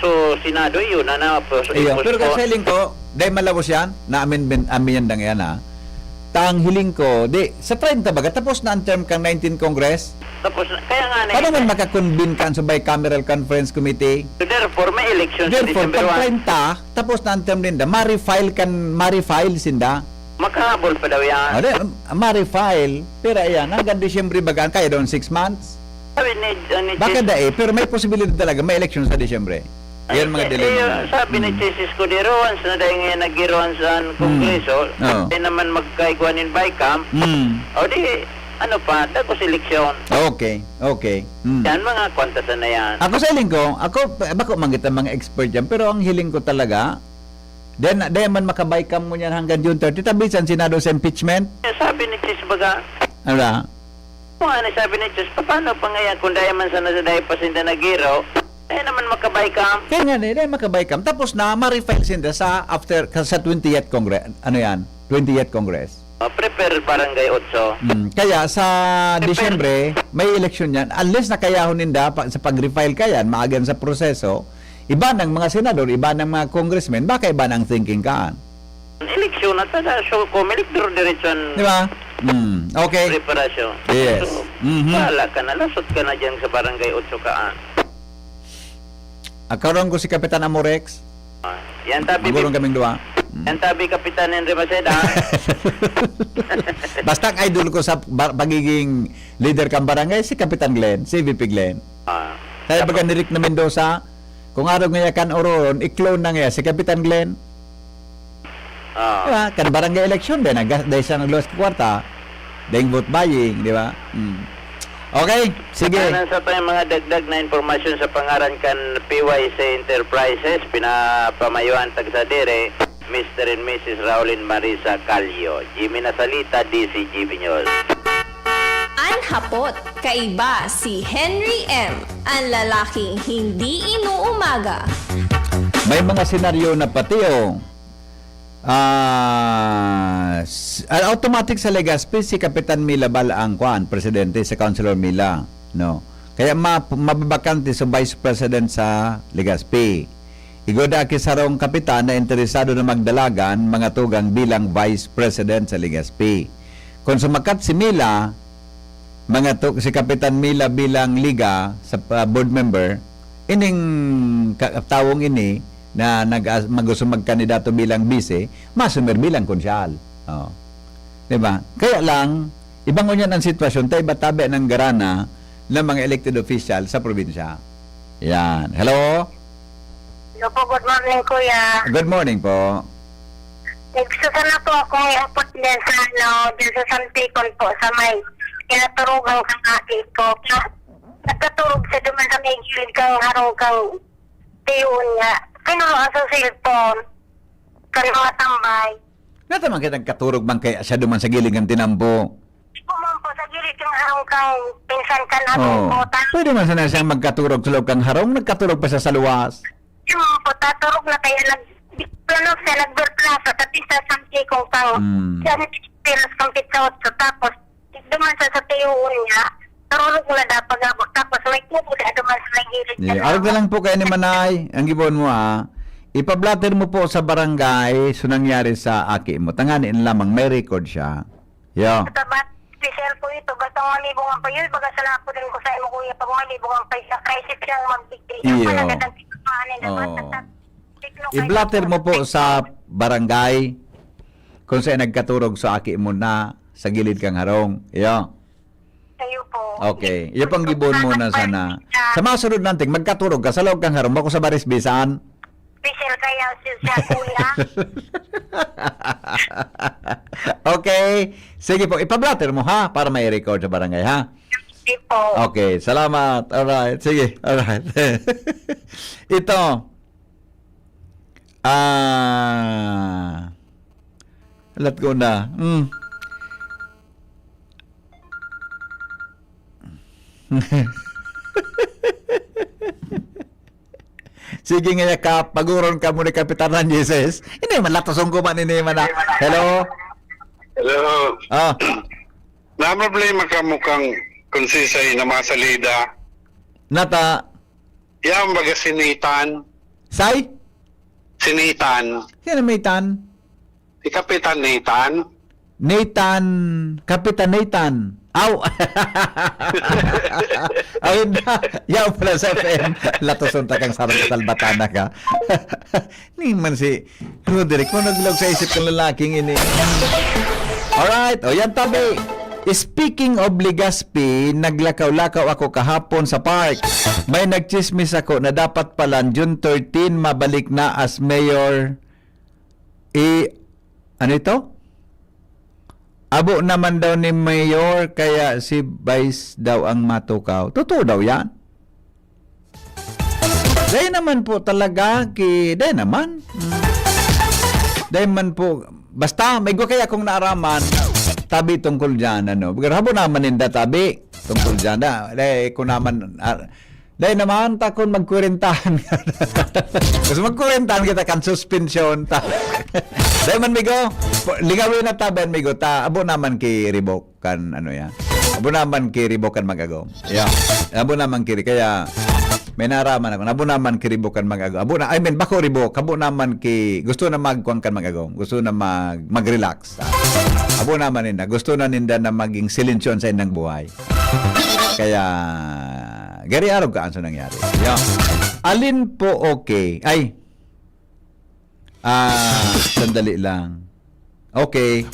so Senado yun na pero kasi hiling ko, dahil malabos yan, na amyenda yan tang hiling ko, sa 30 baga, tapos na ang term kang 19 Congress? Tapos na, kaya nga na. Paano man makakonvene ka sa bicameral conference committee? So therefore, may election sa December 1. Pag 30, tapos na ang term linda, ma-refile sinda. Makahabol pa daw yan. Ma-refile, pero ayan, hanggang December baga, kaya doon 6 months? Sabi ni Baka pero may posibilidad talaga, may election sa December. Yan mga dilemma. Sabi ni Chase Escudero, once na dahil ngayon nag-giroan sa Kongreso, hindi naman magkaiguanin by camp, o di, dako seleksyon. Okay. Yan, mga kwantasan na yan. Ako sa hiling ko, bako manggit ang mga expert dyan, pero ang hiling ko talaga, dahil man makabay cam mo yan hanggang June 30, tabisan Senado sa impeachment. Sabi ni Chase baga, Kung ano sabi ni Diyos, paano pa ngayon kung dahil man sana sa dahil pasinda nagiro, naman makabay ka. Kaya nga nila, makabay kam. Tapos na, ma-refile sinda sa after, sa 20th Congress. Ano yan? 20th Congress. Prepare barangay 8. Kaya sa Disyembre, may eleksyon yan. Unless nakayahon ninda sa pag-refile ka yan, maagan sa proseso, iba ng mga senador, iba ng mga congressmen, baka iba ng thinking kaan. Eleksyon na tada, so kumiliktor diretsyon. Di ba? Okay. Preparasyon. Yes. So, bahala ka na, lasot ka na dyan sa barangay 8 kaan. Karon ko si Kapitan Amorex. Yan tabi. Magurong kaming dua. Yan tabi Kapitan Henry Maceda. Basta ang idol ko sa pagiging leader kang barangay, si Kapitan Glenn, si VP Glenn. Kaya baga ni Rick na Mendoza, kung araw nga kan oron, i-clone na nga si Kapitan Glenn. Diba? Kan barangay election din, dahil siya nagluwas kwarta, dahil vote buying, di ba? Okay, sige. Kanan sa tayong mga dagdag na informasyon sa pangaran kan PYC Enterprises, pinapamayuan tagsadire, Mr. and Mrs. Raulin Marisa Calio. Jimmy Nasalita, DCGB News. Ang hapot, kaiba si Henry M., ang lalaking hindi inuumaga. May mga senaryo na pati automatic sa Legazpi si Kapitan Mila Bala ang presidente sa Councilor Mila, no. Kaya mababakante sa Vice President sa Legazpi. Igoda kisarong kapitan na interesado na magdalagan mga tugang bilang Vice President sa Legazpi. Kung sumakat si Mila, si Kapitan Mila bilang liga sa board member, ining tawong ini na gusto magkandidato bilang bise, masumir bilang konsyal. Diba? Kaya lang, ibang unyan ang sitwasyon, tayo batabi ng garana ng mga elected official sa probinsya. Yan. Hello? Hello po, good morning, Kuya. Good morning po. Gusto sana po akong i-upot din sa, din sa San Picon po, sa may kinaturugang kang ati ko. Nagkaturog sa duman sa may gilid kang harong kang tiyon nga. Kinuha sa cellphone, mga tambay. Nataman kayo nagkaturog bang kaya siya duman sa gilid ng tinambo? Kumang po sa gilid yung harong kang pinsan ka na po. Pwede man sana siyang magkaturog sa loob kang harong, nagkaturog pa siya sa luwas. Yung po, taturog na kaya nagplanog siya, nagberplasa, tapos sa sampi kong kang piras kang pizza 8, tapos duman sa tiyon niya, turulog na dapat gabok, tapos may kubo na duman sa may gilid. Arag na lang po kayo ni Manay, ang gibon mo ipablatter mo po sa barangay so nangyari sa aki mo. Tanganin lamang, may record siya. Yo. Tabat, special po ito, basta malibong ang payo, baga sa lapo din ko sa imo kuya, pag malibong ang payo, kaisip siyang magbigay. Iyo. I-blatter mo po sa barangay kung saan nagkaturog sa aki mo na sa gilid kang harong. Iyo. Okay. Iyo pang gibon mo na sana. Sa mga sunod natin, magkaturog ka sa loob kang harong, bako sa baris bisan. Special kaya siya, kuya. Okay. Sige po, ipablatter mo ha, para may record sa barangay ha. Sige po. Okay, salamat. Alright, sige. Alright. Ito. Alat ko na. Sige nga ka, paguron ka muna Kapitan Jesus. Hindi man latasong ko man ini man. Hello? Hello. Ah. Na problema ka mukhang konsisay na mga salida. Nata. Yan baga sinitan. Say? Sinitan. Yan ang may tan. Si Kapitan Nathan. Nathan. Kapitan Nathan. Aw! Ayun na. Yaw pala sa FM. Latoson takang sarang salbatana ka. Ni man si Roderick. Kung naglog sa isip ng lalaking ini. Alright. O yan tabi. Speaking of Legazpi, naglakaw-lakaw ako kahapon sa park. May nagchismis ako na dapat pala June 13 mabalik na as mayor. Ano ito? Abo naman daw ni Mayor, kaya si Vice daw ang matukaw. Totoo daw yan. Dahil naman po talaga, dahil naman. Dahil man po, basta, may kaya kung naaraman, tabi tungkol dyan, ano. Habo naman ninda tabi. tungkol dyan. Dahil ko naman, dahil naman takon magkurintahan. Kasi magkurintahan kita kan suspension. Dahil man migo, ligawin na taban migo, abo naman ki Reebok kan ano ya. Abo naman ki Reebok kan magagaw. Yeah. Abo naman ki, kaya may naraman ako. Abo naman ki Reebok kan magagaw. Bako Reebok, abo naman ki, gusto na magkuang kan magagaw. Gusto na mag-relax. Abo naman ninda, gusto na ninda na maging silensyon sa indang buhay. Kaya gari araw ka ang nangyari. Yeah. Alin po okay? Ay, sandali lang. Okay.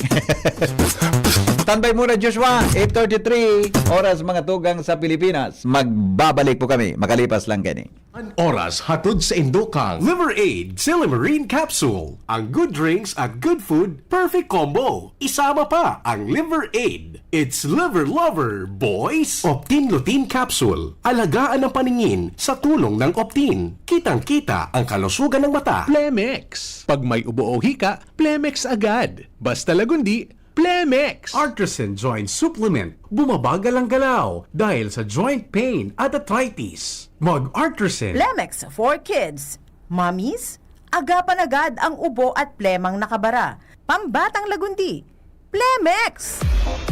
Standby muna, Joshua. 8:33 oras mga tugang sa Pilipinas. Magbabalik po kami. Makalipas lang kani. An oras hatod sa Indokang Liver Aid Silimarine Capsule. Ang good drinks at good food, perfect combo. Isama pa ang Liver Aid. It's liver lover, boys. Optin Lutein Capsule. Alagaan ang paningin sa tulong ng Optin. Kitang-kita ang kalusugan ng mata. Plemex. Pag may ubo o hika, Plemex agad. Basta lagundi, Plemex. Artisan Joint Supplement. Bumabagal ang galaw dahil sa joint pain at arthritis. Mag-Artisan. Plemex for kids. Mommies, agapan agad ang ubo at plemang nakabara. Pambatang lagundi. Plemex!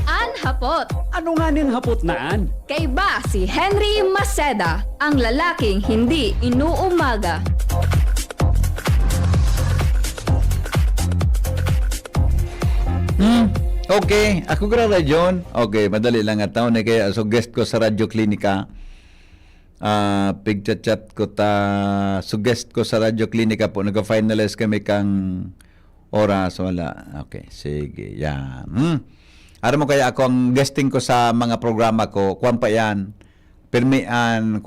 Anhapot. Ano nga nin hapot naan? Kay ba si Henry Maceda, ang lalaking hindi inuumaga. Okay, ako grada John. Okay, madali lang at taon kaya so guest ko sa Radyo Klinika. Pigchat-chat ko guest ko sa Radyo Klinika po. Nag-finalize kami kang oras, wala. Okay, sige, yan. Aram mo kaya ako ang guesting ko sa mga programa ko, kuwan pa yan. Pirmian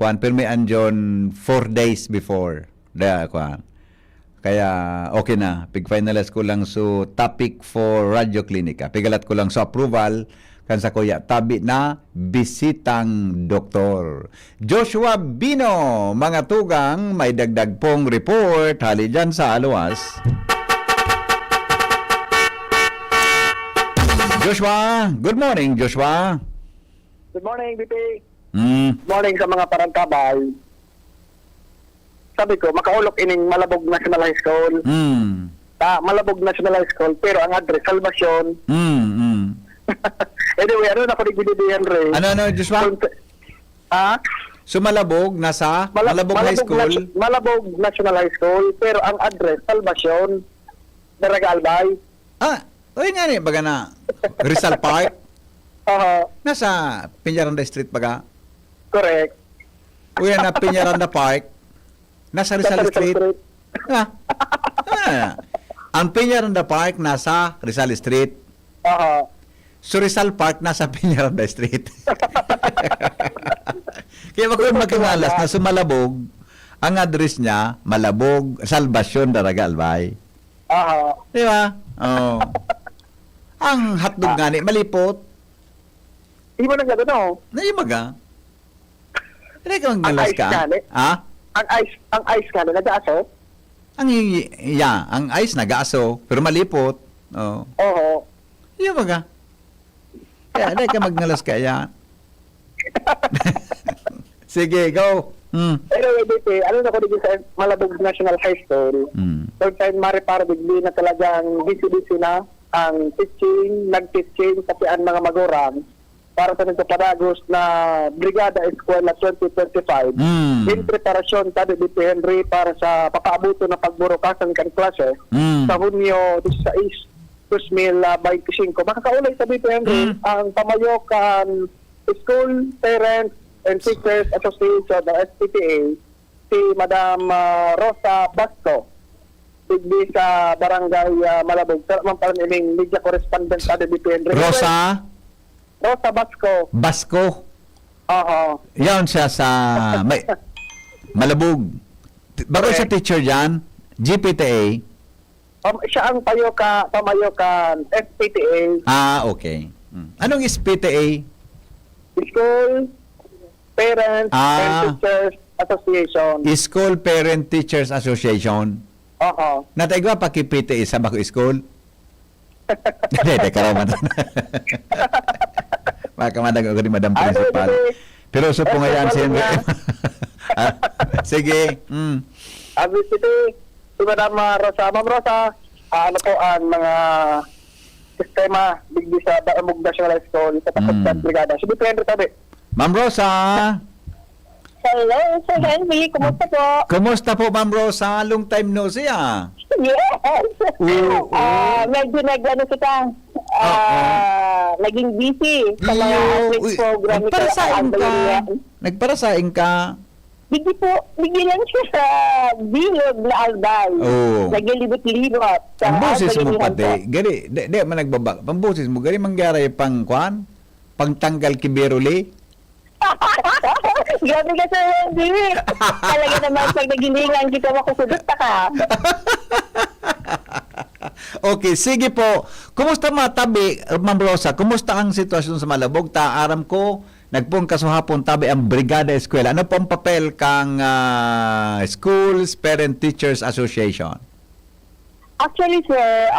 John 4 days before. Kuwan. Kaya okay na, pig-finalize ko lang so topic for Radyo Klinika. Pigalat ko lang sa approval kan sa kuya tabi na bisitang doktor. Joshua Bino, mga tugang, may dagdag pong report. Hali dyan sa Aluwas. Joshua, good morning Joshua. Good morning, BP. Good morning sa mga parangkabal. Sabi ko, makaulok ining Malabog National High School. Malabog National High School, pero ang address, Salvacion. Anyway, ano na ko ni Henry? Ano, Joshua? So Malabog, nasa? Malabog High School? Malabog National High School, pero ang address, Salvacion, Daraga Albay. Uy nga ni, baga na, Rizal Park? Nasa Piñaranda Street baga? Correct. Uy na, Piñaranda Park? Nasa Rizal Street? Ang Piñaranda Park nasa Rizal Street? So Rizal Park nasa Piñaranda Street? Kaya magkamalas na Malabog, ang address niya, Malabog, Salvacion, Daraga Albay. Di ba? Ang hotdog nga ni, malipot. Hindi mo nang gano'n, no? Naimaga. Hindi ka magnalas ka? Ang ice ka na nag-aaso? Ang ice nag-aaso, pero malipot. Oo. Iya baga. Kaya, hindi ka magnalas ka, yan. Sige, go. Anyway, BP, ano na ko dito sa Malabog National High School? Third time maripara bigli na talagang busy-busy na ang teaching, nag-teaching, pati ang mga magurang para sa nagpapadagos na Brigada Eskwela 2025 in preparasyon tabi BP Henry para sa papaabuto na pagburokasan kan klase sa Hunyo 16, 2025. Makakaulay sa BP Henry ang Pamayokan School Parents and Teachers Association ng SPTA si Madam Rosa Basco digdi sa Barangay Malabog. Sa mampalan ining media correspondent sa BP Henry. Rosa Basco. Basco? Oo. Yan siya sa Malabog. Bago sa teacher dyan, GPTA? Siya ang pamayokan SPTA. Okay. Anong SPTA? School Parents and Teachers Association. School Parent Teachers Association. Nataigwa pa ki PTA sa bako school? Hindi, karaman. Makamandag ako ni Madam Principal. Pero so po ngayon si Henry. Sige. Abis ito, si Madam Rosa. Ma'am Rosa, ano po ang mga sistema digdi sa Daamog National School sa Tapos Brigada? Sige, Pedro, tabi. Ma'am Rosa. Hello, Sir Henry. Kumusta po? Kumusta po, Ma'am Rosa? Long time no see, Yes. Medyo nag-ano kita. Naging busy sa mga athletes program. Nagparasaing ka. Bigyan lang siya sa bilog na alday. Naglilibot-libot. Pambusis mo pati. Gari, di man nagbaba. Pambusis mo. Gari mangyari pang kwan? Pangtanggal kiberuli? Grabe ka, Sir Henry. Talaga naman, pag nagilingan kita, makusudot ka. Okay, sige po. Kumusta matabi, Ma'am Rosa? Kumusta ang sitwasyon sa Malabog? Aram ko, nagpong kasuhapon tabi ang Brigada Eskwela. Ano pong papel kang Schools Parent Teachers Association? Actually, sir,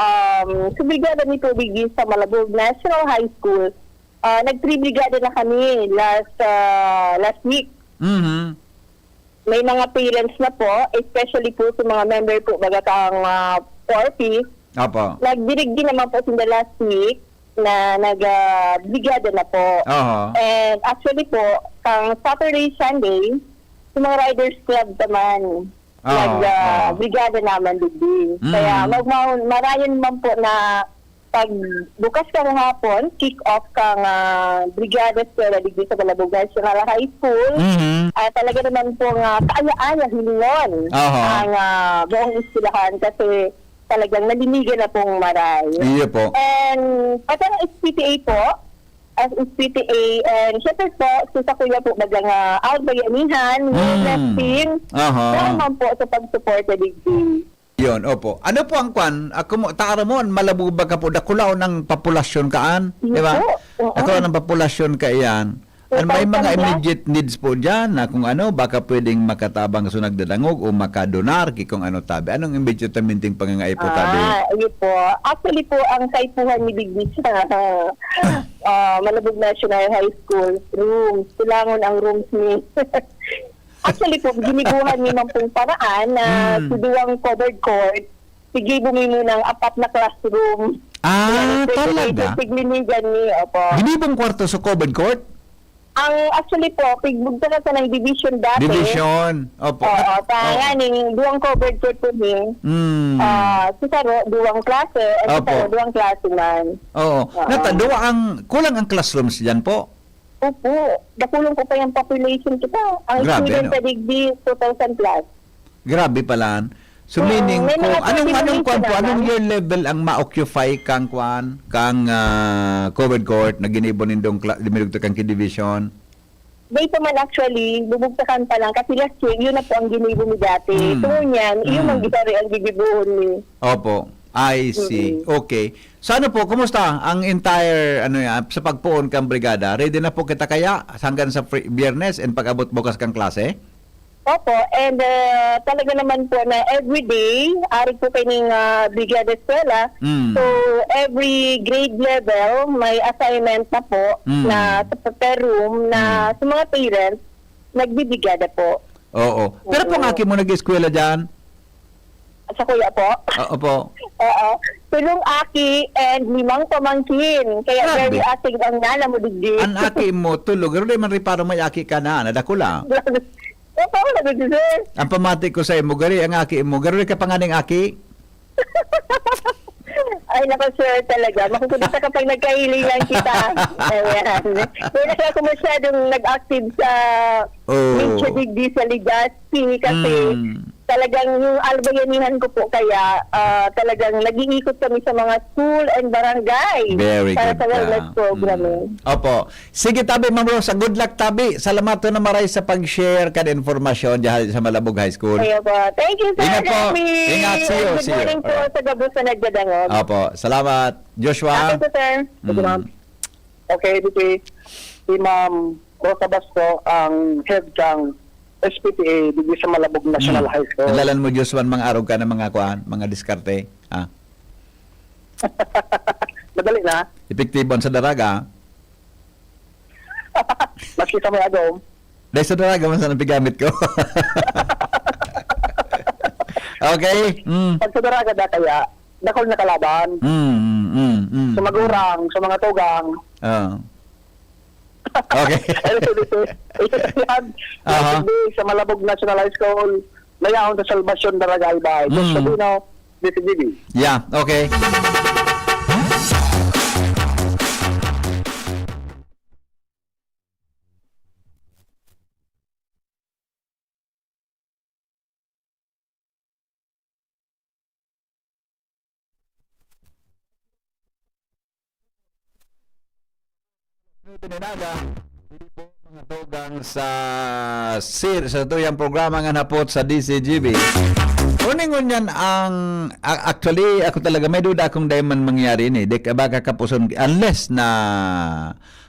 sa Brigada ni Tubig sa Malabog National High School, nag-3-brigada na kami last week. Mm-hmm. May mga parents na po, especially po sa mga member po bagatang 4P. Apo. Nagdirig din naman po in the last week na nag-brigada na po. And actually po, kang Saturday, Sunday, sa mga Riders Club naman, nag-brigada naman din. Kaya marayan naman po na pag bukas ka ng hapon, kick-off kang Brigada Eskwela digdi sa Malabog National High School. Talaga naman po kaaya-aya hilingon ang buong istilahan kasi talagang nalinigan na pong maray. Iya po. And pati ang SPTA po, as SPTA, and syempre po, sa kuya po bagang Albayanihan, team, naman po sa pag-support na digdi. Yun, opo. Ano po ang kwan? Taara mo, malabog ba ka po? Dakulaw ng populasyon kaan? Di ba? Dakulaw ng populasyon ka iyan. May mga immediate needs po dyan na kung ano, baka pwedeng makatabang sa nagdadangog o makadonar kung ano tabi. Anong immediate minting pangangay po tabi? Yun po. Actually po, ang kaipuhan ni Bigdi sa Malabog National High School rooms. Kulangon ang rooms ni... Actually po, ginibuhan niyo ng pong paraan na suduwang covered court, sige bumi mo ng 4 na classroom. Talaga? Siglinigan niyo, opo. Ginibong kwarto sa covered court? Ang actually po, pigbugta ka sa ng division dati. Division, opo. Oo, panganing, duwang covered court po niyo. Sisaro, duwang klase, at sisaro, duwang klase man. Oo. Kulang ang classrooms dyan po? Opo. Nakulong ko pa yung population kita. Ang student sa digdi, 2,000 plus. Grabe pala. So meaning, anong year level ang ma-occupy kang covered court na ginibon nindong kang division? May pa man actually, bubugtakan pa lang. Kasi last year, yun na po ang ginibo mi dati. So yan, yung ang gitari ang gigibuhon ni. Opo. I see. Okay. So ano po, kumusta ang entire sa pagpuon kang brigada? Ready na po kita kaya hanggang sa Biyernes and pag-abot bukas kang klase? Opo, and talaga naman po na everyday, arig po kayong Brigada Eskwela. So every grade level, may assignment na po na sa per room na sa mga parents, nagbibigada po. Oo. Pero kung aki mo nag-eskwela dyan? Sa kuya po? Opo. Oo. Tulong aki and 5 pamangkin. Kaya very asig ang nana mo digdi. Ang aki mo tulog. Pero di man riparo may aki ka na. Nadakula. Opo, nagdi sir. Ang pamati ko sa imo, gari ang aki mo. Gari ka panganing aki? Ay, naku sir, talaga. Makukulita kapag nagkahilingan kita. Ayan. Pero ako masyadong nag-active sa Mincha Digdi sa Legazpi kasi talagang yung albayanihan ko po kaya talagang nag-iikot kami sa mga school and barangay. Very para good sa wellness programming. Opo. Sige tabi, Ma'am Rosa. Good luck tabi. Salamat to na maray sa pag-share ka informasyon dyan sa Malabog High School. Ayo po. Thank you, sir. Ingat po. Ingat. See you. Good morning po sa Gabos na nagdadangog. Opo. Salamat. Joshua. Thank you, sir. Okay, si Ma'am Rosa Basco ang head kang SPTA digdi sa Malabog National High School. Nalalan mo, Joshua, mga araw ka ng mga diskarte. Madali na. Epektibon sa daraga. Maski sa may agom. Dahil sa daraga man sa napigamit ko. Okay. Pag sa daraga da kaya, dakol na kalaban. Sa magurang, sa mga tugang. Okay. Yan, sa Malabog National High School, layaon sa Salvation Daraga Albay. Just Sabino, DCGB. Yeah, okay. Mga tugang sa tuyang programa nga napot sa DCGB. Uningon yan actually ako talaga may duda kung dahil man mangyari ni di ka baka kapuson unless na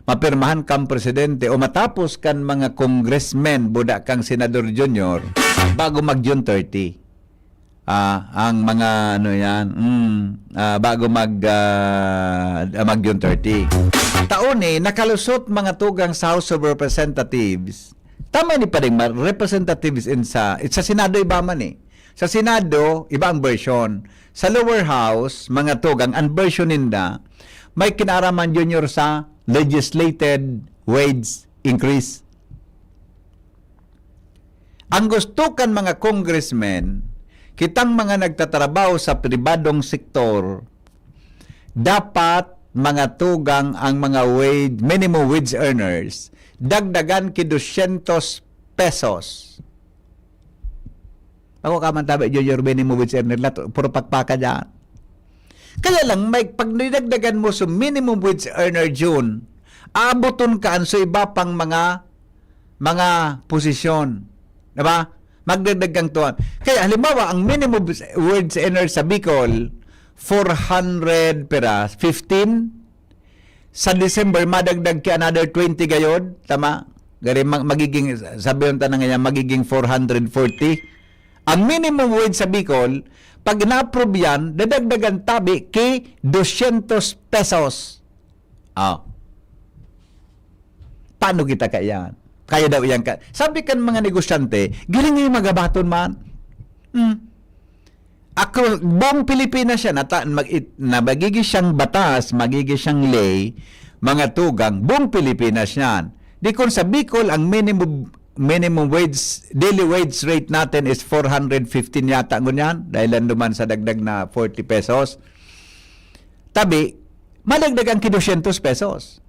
mapirmahan kang presidente o matapos kan mga congressmen buda kang senador junior bago mag June 30. Ang mga ano yan bago mag June 30 taon nakalusot mga tugang sa House of Representatives. Tama ni pa rin representatives sa Senado iba man sa Senado iba ang version, sa lower house mga tugang ang version ninda may kinaraman junior sa legislated wage increase. Ang gusto kan mga congressmen kitang mga nagtatrabaho sa pribadong sektor, dapat mga tugang ang mga minimum wage earners, dagdagan ki 200 pesos. Ako kaman tabi, junior minimum wage earner, puro pagpaka dyan. Kaya lang, pag nidagdagan mo sa minimum wage earner June, aabuton ka sa iba pang mga posisyon. Diba? Magdagdagang tuwan. Kaya halimbawa, ang minimum wage earner sa Bicol, 400 peras, 15. Sa December, madagdag ki another 20 gayod. Tama? Gari, magiging, sabi yung tanang ngayon, magiging 440. Ang minimum wage sa Bicol, pag na-approve yan, dadagdagan tabi ki 200 pesos. Paano kita kaya? Kaya daw yan ka. Sabi kan mga negosyante, giling ngayon magabaton man. Ako, buong Pilipinas siya, na magiging siyang batas, magiging siyang lay, mga tugang, buong Pilipinas yan. Di kung sa Bicol, ang minimum wage, daily wage rate natin is 415 yata ngunyan, dahil landuman sa dagdag na 40 pesos. Tabi, madagdag ang 200 pesos.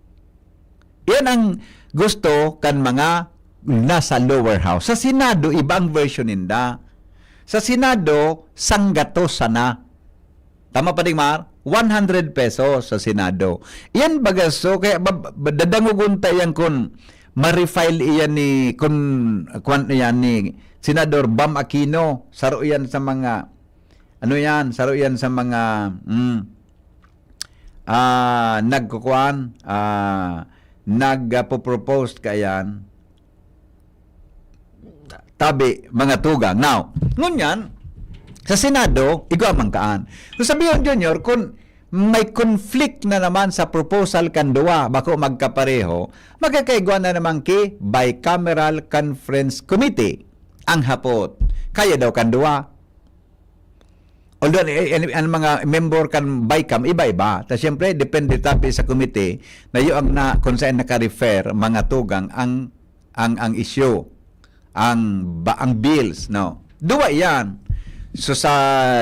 Yan ang gusto kan mga nasa lower house. Sa Senado, ibang version ninda. Sa Senado, sanggato sana. Tama pa din, Mar? 100 pesos sa Senado. Yan bagaso, kaya dadangugun tayo kung ma-refile iyan ni Senador Bam Aquino. Saro yan sa mga saro yan sa mga nagpo-propose kayan tabi mga tugang. Now, ngunyan sa Senado, igwa kaan. Kung sabihin junior, kung may conflict na naman sa proposal kanduwa, bako magkapareho, magkakaigwa na naman ki Bicameral Conference Committee ang hapot. Kaya daw kanduwa. Although, ang mga member kan BICAM, iba-iba. Ta siyempre, depende tabi sa committee na yung kung saan naka-refer mga tugang ang issue, ang bills, no? Duwa yan. So sa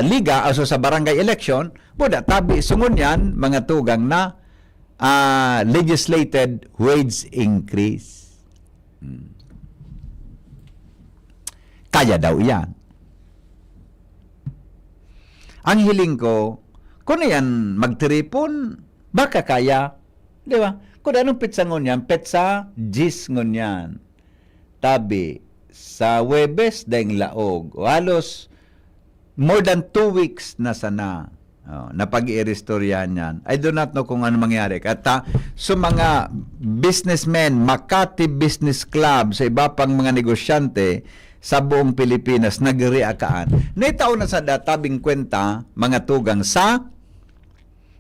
liga, so sa barangay election, buda tabi sungon yan mga tugang na legislated wage increase. Kaya daw yan. Ang hiling ko, kung yan magtiripon, baka kaya. Di ba? Kung anong petsa ngon yan, petsa, gis ngon yan. Tabi, sa Webes, daing laog. O halos, more than 2 weeks na sana. Napag-i-restoryan yan. I do not know kung ano mangyari. At so mga businessmen, Makati Business Club, sa iba pang mga negosyante, sa buong Pilipinas, nagreakaan. Naitaw na sa databing kwenta, mga tugang sa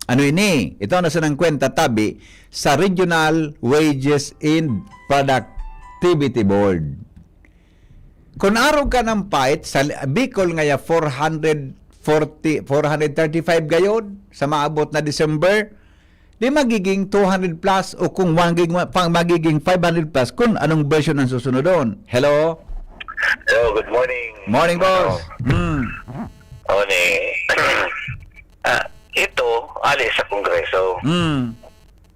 ano ini? Ito na sa ng kwenta tabi sa Regional Wages and Productivity Board. Kung araw ka ng fight sa Bicol ngaya 435 gayod sa maabot na December, di magiging 200 plus o kung magiging 500 plus kung anong version ang susunod doon. Hello? Hello, good morning. Morning, boss. Ito, alis sa Kongreso. Mm.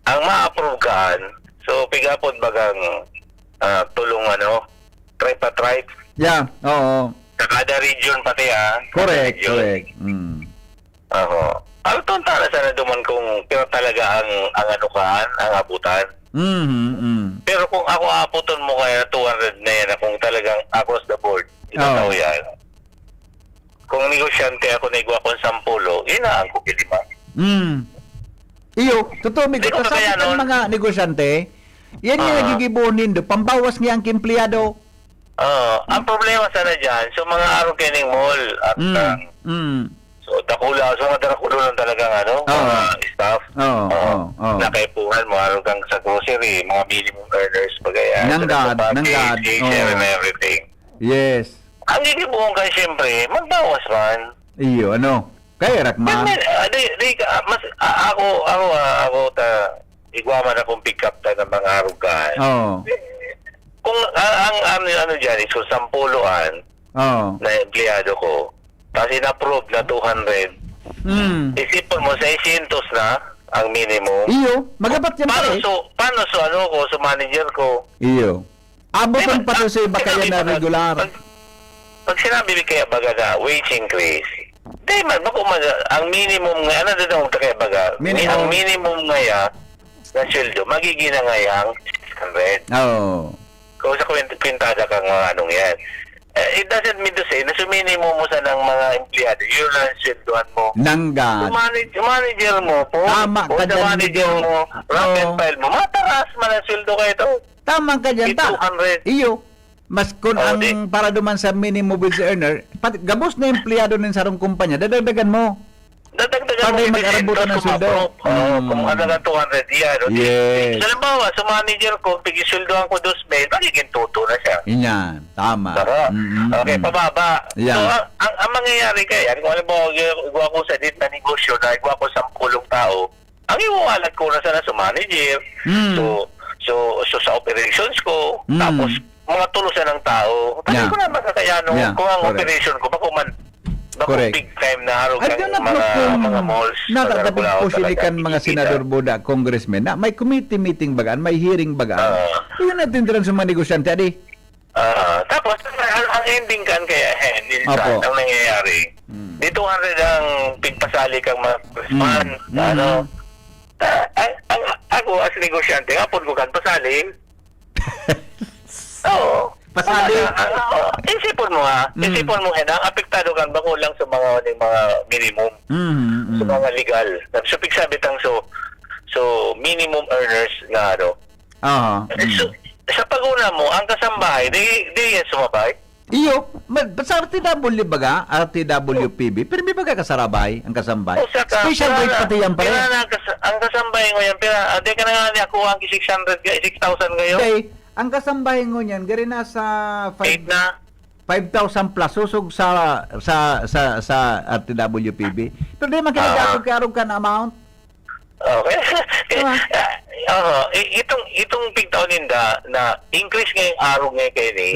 Ang ma-approve kaan, so pigapon bagang tulong tripartite. Yeah, oo. Sa kada region pati Correct, region. correct. Mm. Alton tala sana duman kung pero talaga ang abutan. Pero kung ako aputon mo kaya 200 na yan, kung talagang across the board, ito yan. Kung negosyante ako na igwa kong 10, inaan ko kilima. Iyo, totoo, may kasapit ang mga negosyante, yan yung nagigibunin do, pambawas niya ang empleyado. Ang problema sana dyan, so mga araw kining mall at so dakula, so mga darakulo lang talagang mga staff. Nakaipuhan mo, araw kang sa grocery, mga minimum earners, bagaya. Nanggad. And everything. Yes. Ang gigibuhon ka siyempre, magbawas man. Iyo, kaya rakman. Ako igwa man akong pick up ta ng mga arugan. Kung ang dyan, so 10 na empleyado ko, tapos in-approve na 200, isipon mo, 600 na ang minimum. Iyo, magabat yan pa eh. Paano sa manager ko? Iyo. Abotan pa to sa iba kaya na regular. Pag sinabi kaya baga na wage increase, di man, ang minimum nga, kaya baga, ang minimum nga na sweldo, magiging na nga yung 600. Kung sa kwintada kang mga yan. It doesn't mean to say na minimum mo sa ng mga empleyado, yun lang sweldoan mo. Nanggad. Manager mo po, tama ka dyan, manager mo, rank and file mo, mataras man ang sweldo kayo ito. Tama ka dyan, 200. Iyo. Mas kung ang para duman sa minimum wage earner, pati gabos na empleyado ng sarong kumpanya, dadagdagan mo. Dadagdagan mo. Para mag-arabutan ng sweldo. Kung ano lang 200 yan. Yes. Halimbawa, sa manager ko, pigisuldoan ko 2,000, magiging tuto na siya. Inyan, tama. Okay, pababa. Yeah. So, ang mangyayari kaya, kung halimbawa, igwa ko sa dit na negosyo na igwa ko 10 tao, ang iwawalat ko na sana sa manager. So sa operations ko, tapos mga tulusan ng tao. Kasi ko na makakayano kung ang operation ko, makuman big time na araw mga malls. Nakakapag po silikan mga senador boda, congressmen, na may committee meeting bagaan, may hearing bagaan. Yun natin din sa mga negosyante, adi. Tapos, ang ending kan kaya, minsan, ang nangyayari, di 200 ang pigpasali kang mga congressman, ako as negosyante, hapon ko kan pasali. Oo. Pasali. Isipon mo isipon mo ang apektado kang bako lang sa mga minimum. Sa mga legal. So pigsabitang so minimum earners na So, sa paguna mo, ang kasambahay, di yan sumabay. Iyo, sa RTW baga, RTWPB, pero may baga kasarabay ang kasambay. Special rate pati yan pa rin. Ang kasambay ngo yan, pero di ka na nga niya kuha ang 6,000 ngayon. Okay, ang kasambay ngo yan, gari na sa 5,000 plus susog sa RTWPB. Pero di makinagakog karong ka na amount. Okay. Itong pigtaon ninda na increase ngayong araw ngayon kayo ni,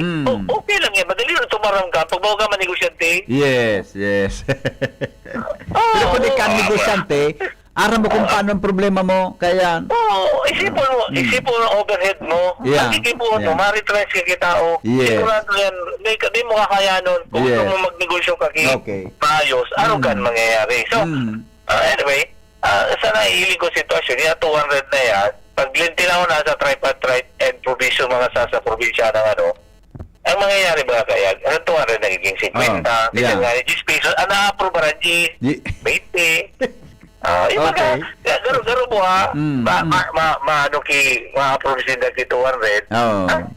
okay lang yan. Madali lang tumarang ka. Pag bawa ka manegosyante. Yes. Pero kung di ka negosyante, aram mo kung paano ang problema mo. Kaya... isipon mo ang overhead mo. Magkikipuan mo, maritrans ka kitao. Sigurado yan, di mo kakaya nun. Kung gusto mo magnegosyo ka paayos, araw ka mangyayari. So, anyway, sa naihiling ko sitwasyon, yung 200 na yan, pag lintilaw na sa tripartite and provision mga sa probinsya ng ang mangyayari ba kaya, ang 200 nagiging 50, G pesos, na-approve ba rin G, 20, garo mo ma-approve sin dagti 200, ang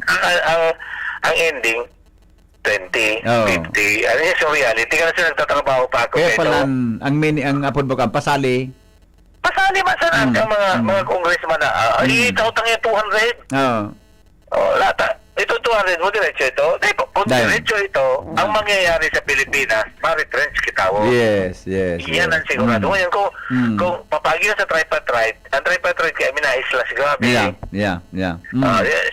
ending, 20, 50, ano yung reality, ka na sila nagtatrabaho pa ako. Kaya pala, ang apod mo ka, pasali, pasali man sa mga congressman na itautang yung 200. Lata. Ito 200 mo diretso ito. Kung diretso ito, ang mangyayari sa Pilipinas, ma-retrench kita. Yes. Iyan ang sigurado. Ngayon, kung papagi na sa tripartite, ang tripartite kaya minaislas, grabe. Yeah.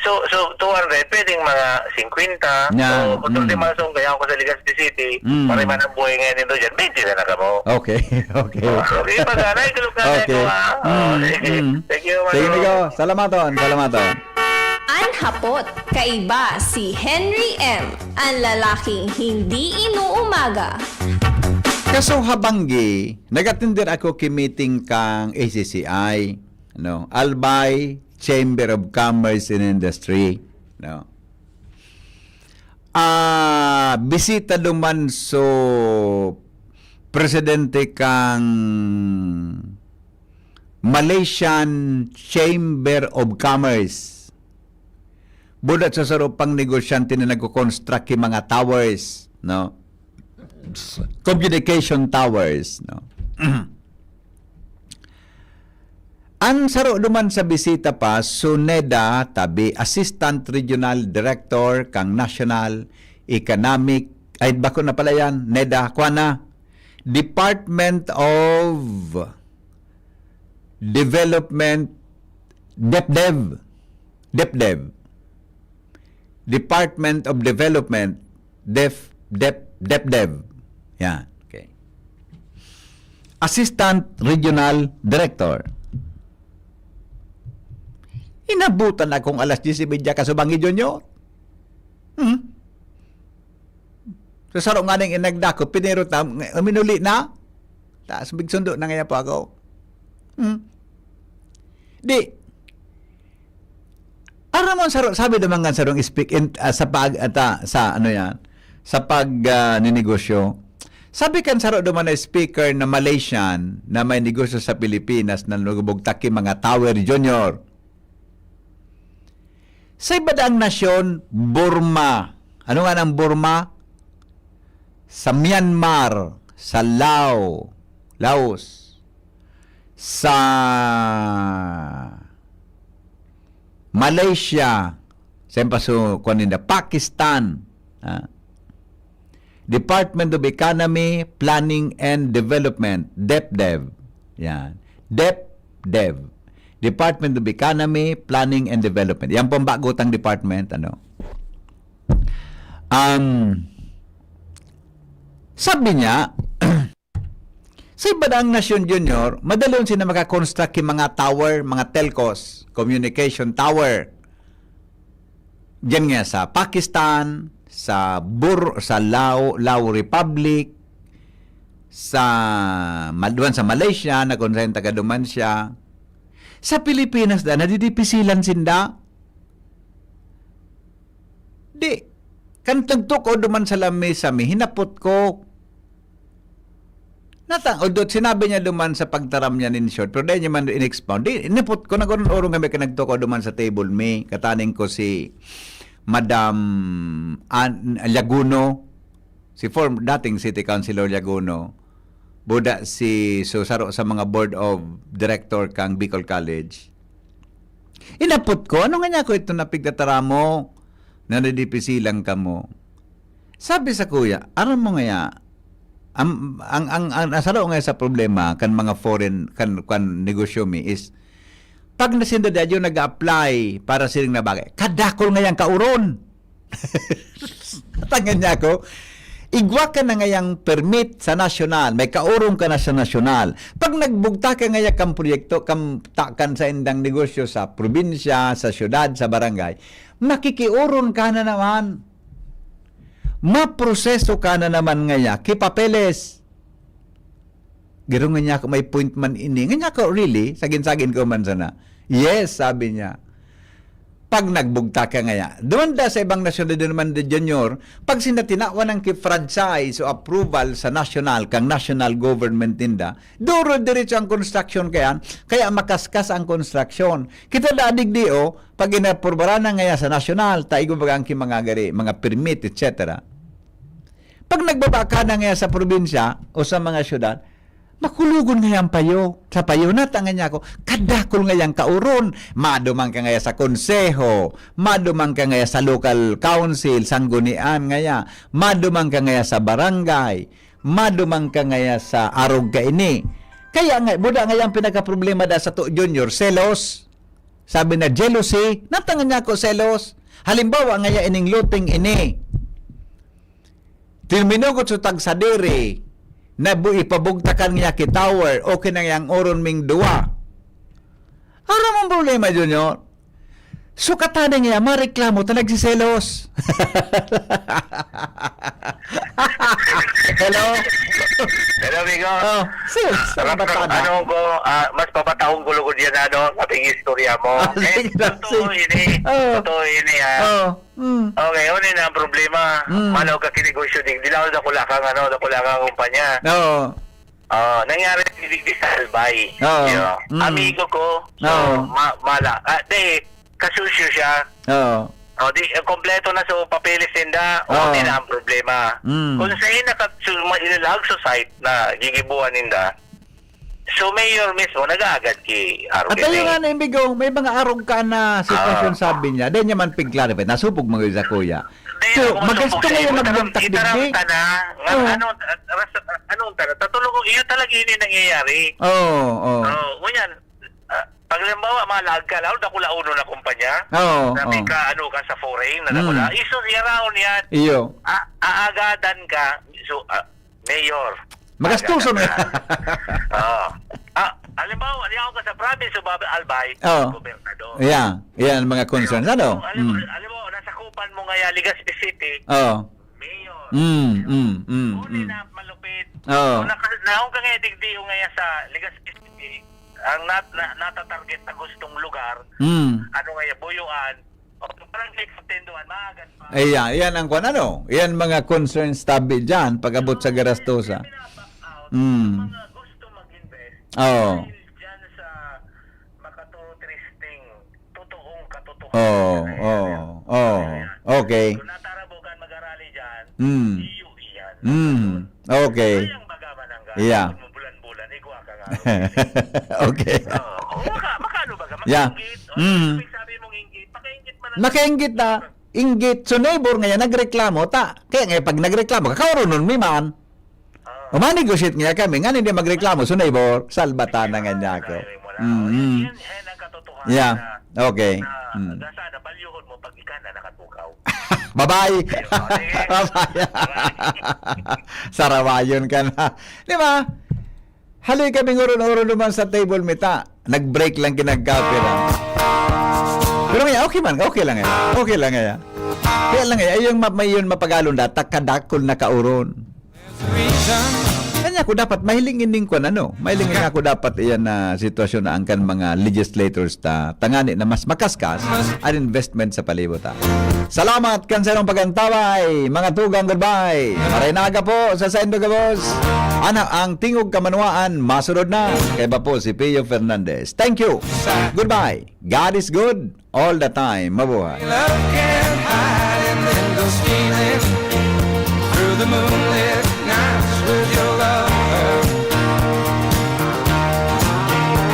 So 200, pwedeng mga 50. So, kung di masong kaya ako sa Legazpi City, para man ang buhay ngayon nito dyan, 20 na kamo. Okay. Okay, pag-anay, tulog na Okay. Thank you, Sige, Nico. Salamaton. Anhapot, kaiba si Henry M., ang lalaking hindi inuumaga. Kaso habanggi, nagatindir ako meeting kang ACCI, Albay Chamber of Commerce and Industry, bisita duman so presidente kang Malaysian Chamber of Commerce. Budat sa sarupang negosyante na nagko-construct yung mga towers, communication towers, Ang saro duman sa bisita pa, Suneda tabi Assistant Regional Director kang National Economic, ay bako na pala yan, NEDA, kuana, Department of Development, DepDev, Department of Development, DepDev. Yan. Okay. Assistant Regional Director. Inabutan akong alas 10:30 kasubang idyon. So saro nga nang inagdako, piniro minuli na. Taas bigsundo na ngaya po ako. Di aramon saro sabi naman nga sarong speak in, sa pag sa ano yan sa pag ninegosyo. Sabi kan saro duman na speaker na Malaysian na may negosyo sa Pilipinas na nagubugtaki mga Tower Junior. Sa ibang nasyon, Burma. Ano nga ng Burma? Sa Myanmar, sa Laos, sa Malaysia, Pakistan, Department of Economy, Planning and Development, DepDev. Yan. DepDev. Department of Economy, Planning and Development. Yan pong bagotang department, sabi niya, sa ibang nasyon junior, madalon sila makakonstruct yung mga tower, mga telcos, communication tower. Diyan nga sa Pakistan, sa Lao Republic, sa Malaysia, na kung saan tagaduman siya. Sa Pilipinas da, nadidipisilan sinda. Di, kantagto ko duman sa lami, hinapot ko. Odot, sinabi niya duman sa pagtaram niya in short, pero dahil niya man in-expound. Di, inipot ko, nagurong kami kanagto ko duman sa table me, kataning ko si Madam Llaguno, dating City Councilor Llaguno, buda so saro sa mga board of director kang Bicol College. Inapot ko, ano nga niya ko ito napigtatara mo, na nadipisilang ka mo. Sabi sa kuya, aram mo nga ang asaro nga sa problema kan mga foreign kan negosyo mi is pag nasinda dadyo nag-apply para siling na bagay, kadakol nga yang kauron. Tangan niya ko, igwa ka na ngayang permit sa nasyonal, may kaurong ka na sa nasyonal. Pag nagbugta ka ngayang kang proyekto, takan sa indang negosyo sa probinsya, sa syudad, sa barangay, makikiuron ka na naman. Maproseso ka na naman ngaya, kipapeles. Giro nga niya ko, may point man ini. Nga niya ko, really? Sagin-sagin ko man sana. Yes, sabi niya. Pag nagbugta ka ngaya, doon da sa ibang nasyon din naman de junior, pag sinatinawan ng franchise o approval sa national, kang national government ninda, duro diretso ang construction kaya makaskas ang construction. Kita dadig di pag inapurbara na ngaya sa national, taigo bagang ki mga gari, mga permit, etc. Pag nagbaba ka na ngaya sa probinsya o sa mga syudad, Makulugon ngayang payo. Sa payo na tangan niya ako, kadakol ngayang kauron. Madumang ka ngaya sa konseho. Madumang ka ngaya sa local council, sanggunian ngaya. Madumang ka ngaya sa barangay. Madumang ka ngaya sa arog ka ini. Kaya nga, buda ngayang pinaka-problema da sa to junior, selos. Sabi na jealousy, natangan niya ako selos. Halimbawa ngaya ining luting ini. Tilminugot sa tagsadiri. Na ipabugtakan niya ki tower, okay na yang oron ming duwa. Aram ang problema, Junior. Sukatan niya, mareklamo, nagsiselos. Hello? Hello, amigo. Oh, sis, ano ko, mas papatahong gulugod yan, ating istorya mo. Totoo ini. Totoo ini, ha. Okay, yun na ang problema. Malaw ka kinegosyo din. Di lang ako dakulakang kumpanya. Nangyari di sa Albay. Amigo ko. So, kasusyo siya. Di kompleto na sa papeles nila. Di na ang problema. Kung sa'yo ilalag sa site na gigibuan nila, so mayor mismo nag-aagad ki At ayun nga na imbigo, may mga arog ka na sitwasyon sabi niya. Dahil niya man piglarify, nasupog mga sa kuya. So, magasto ngayon magbuntak digdi. Anong tana? Tatulog ko, iyo talaga yun yung nangyayari. Ngunyan, pag limbawa, malag ka, lalo na kula uno na kumpanya, na may ka sa foreign, na nakula, iso yaraon yan. Iyo. Aagadan ka, so, mayor. Magastuso na. Halimbawa, ako ka sa province of Albay, gobernador. Yan ang mga concerns. Ano? Halimbawa, nasa kupan mo ngaya, Legazpi City, mayor. Uli na malupit. Naong ka ngaya, digdiyo ngaya sa Legazpi City, ang natatarget na gustong lugar, ano ngaya, Buyuan, parang katenduan, maagan pa. Yan ang kung ano. Yan mga concerns tabi dyan, pag-abot sa Garastosa. Mga gusto mag-invest dyan sa makatutristing totoong katotohanan. Okay. Kung natarabukan mag-arali dyan, iyo iyan. Okay. Kayang bagaman ang Yeah. bulan-bulan, igwa ka nga. Okay. Makano baga? Yeah. Sabi mong inggit, pakainggit man. Nakainggit na. Inggit. So neighbor ngayon, nagreklamo ta. Kaya ngayon, pag nagreklamo, kakauron nun, may man. Umanegosyate nga kami, nga hindi magreklamo, so neighbor, salbatan na nga niya ako. Yan ang katotohanan. Yeah, okay. Sana balyuhon mo pag ika na nakatukaw. Bye-bye! Bye-bye! Sarawayon ka na. Di ba? Haloy kaming uron-uron naman sa table mita. Nag-break lang kinagkape lang. Pero ngayon, okay lang ngayon. Okay lang ngayon. Kaya lang ngayon, yung yun mapagalon na, takadakol na kauron. Kanya ako dapat mahilingin din ko mahilingin ako dapat iyan na sitwasyon na angkan mga legislators ta tangani na mas makaskas ang investment sa palibutan. Salamat kanserong pagantaway mga tugang, goodbye. Maraynaga po sa Sendo Gabos. Ang tingog kamanuan masunod na kay ba po si Pio Fernandez. Thank you. Goodbye. God is good all the time. Mabuhay. Love can hide and then go stealing through the moonlit nights with your love.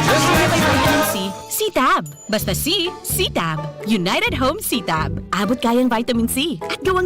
Just like vitamin C, C-Tab. Basta C, C-Tab. United Home C-Tab. Abot kayang vitamin C at gawang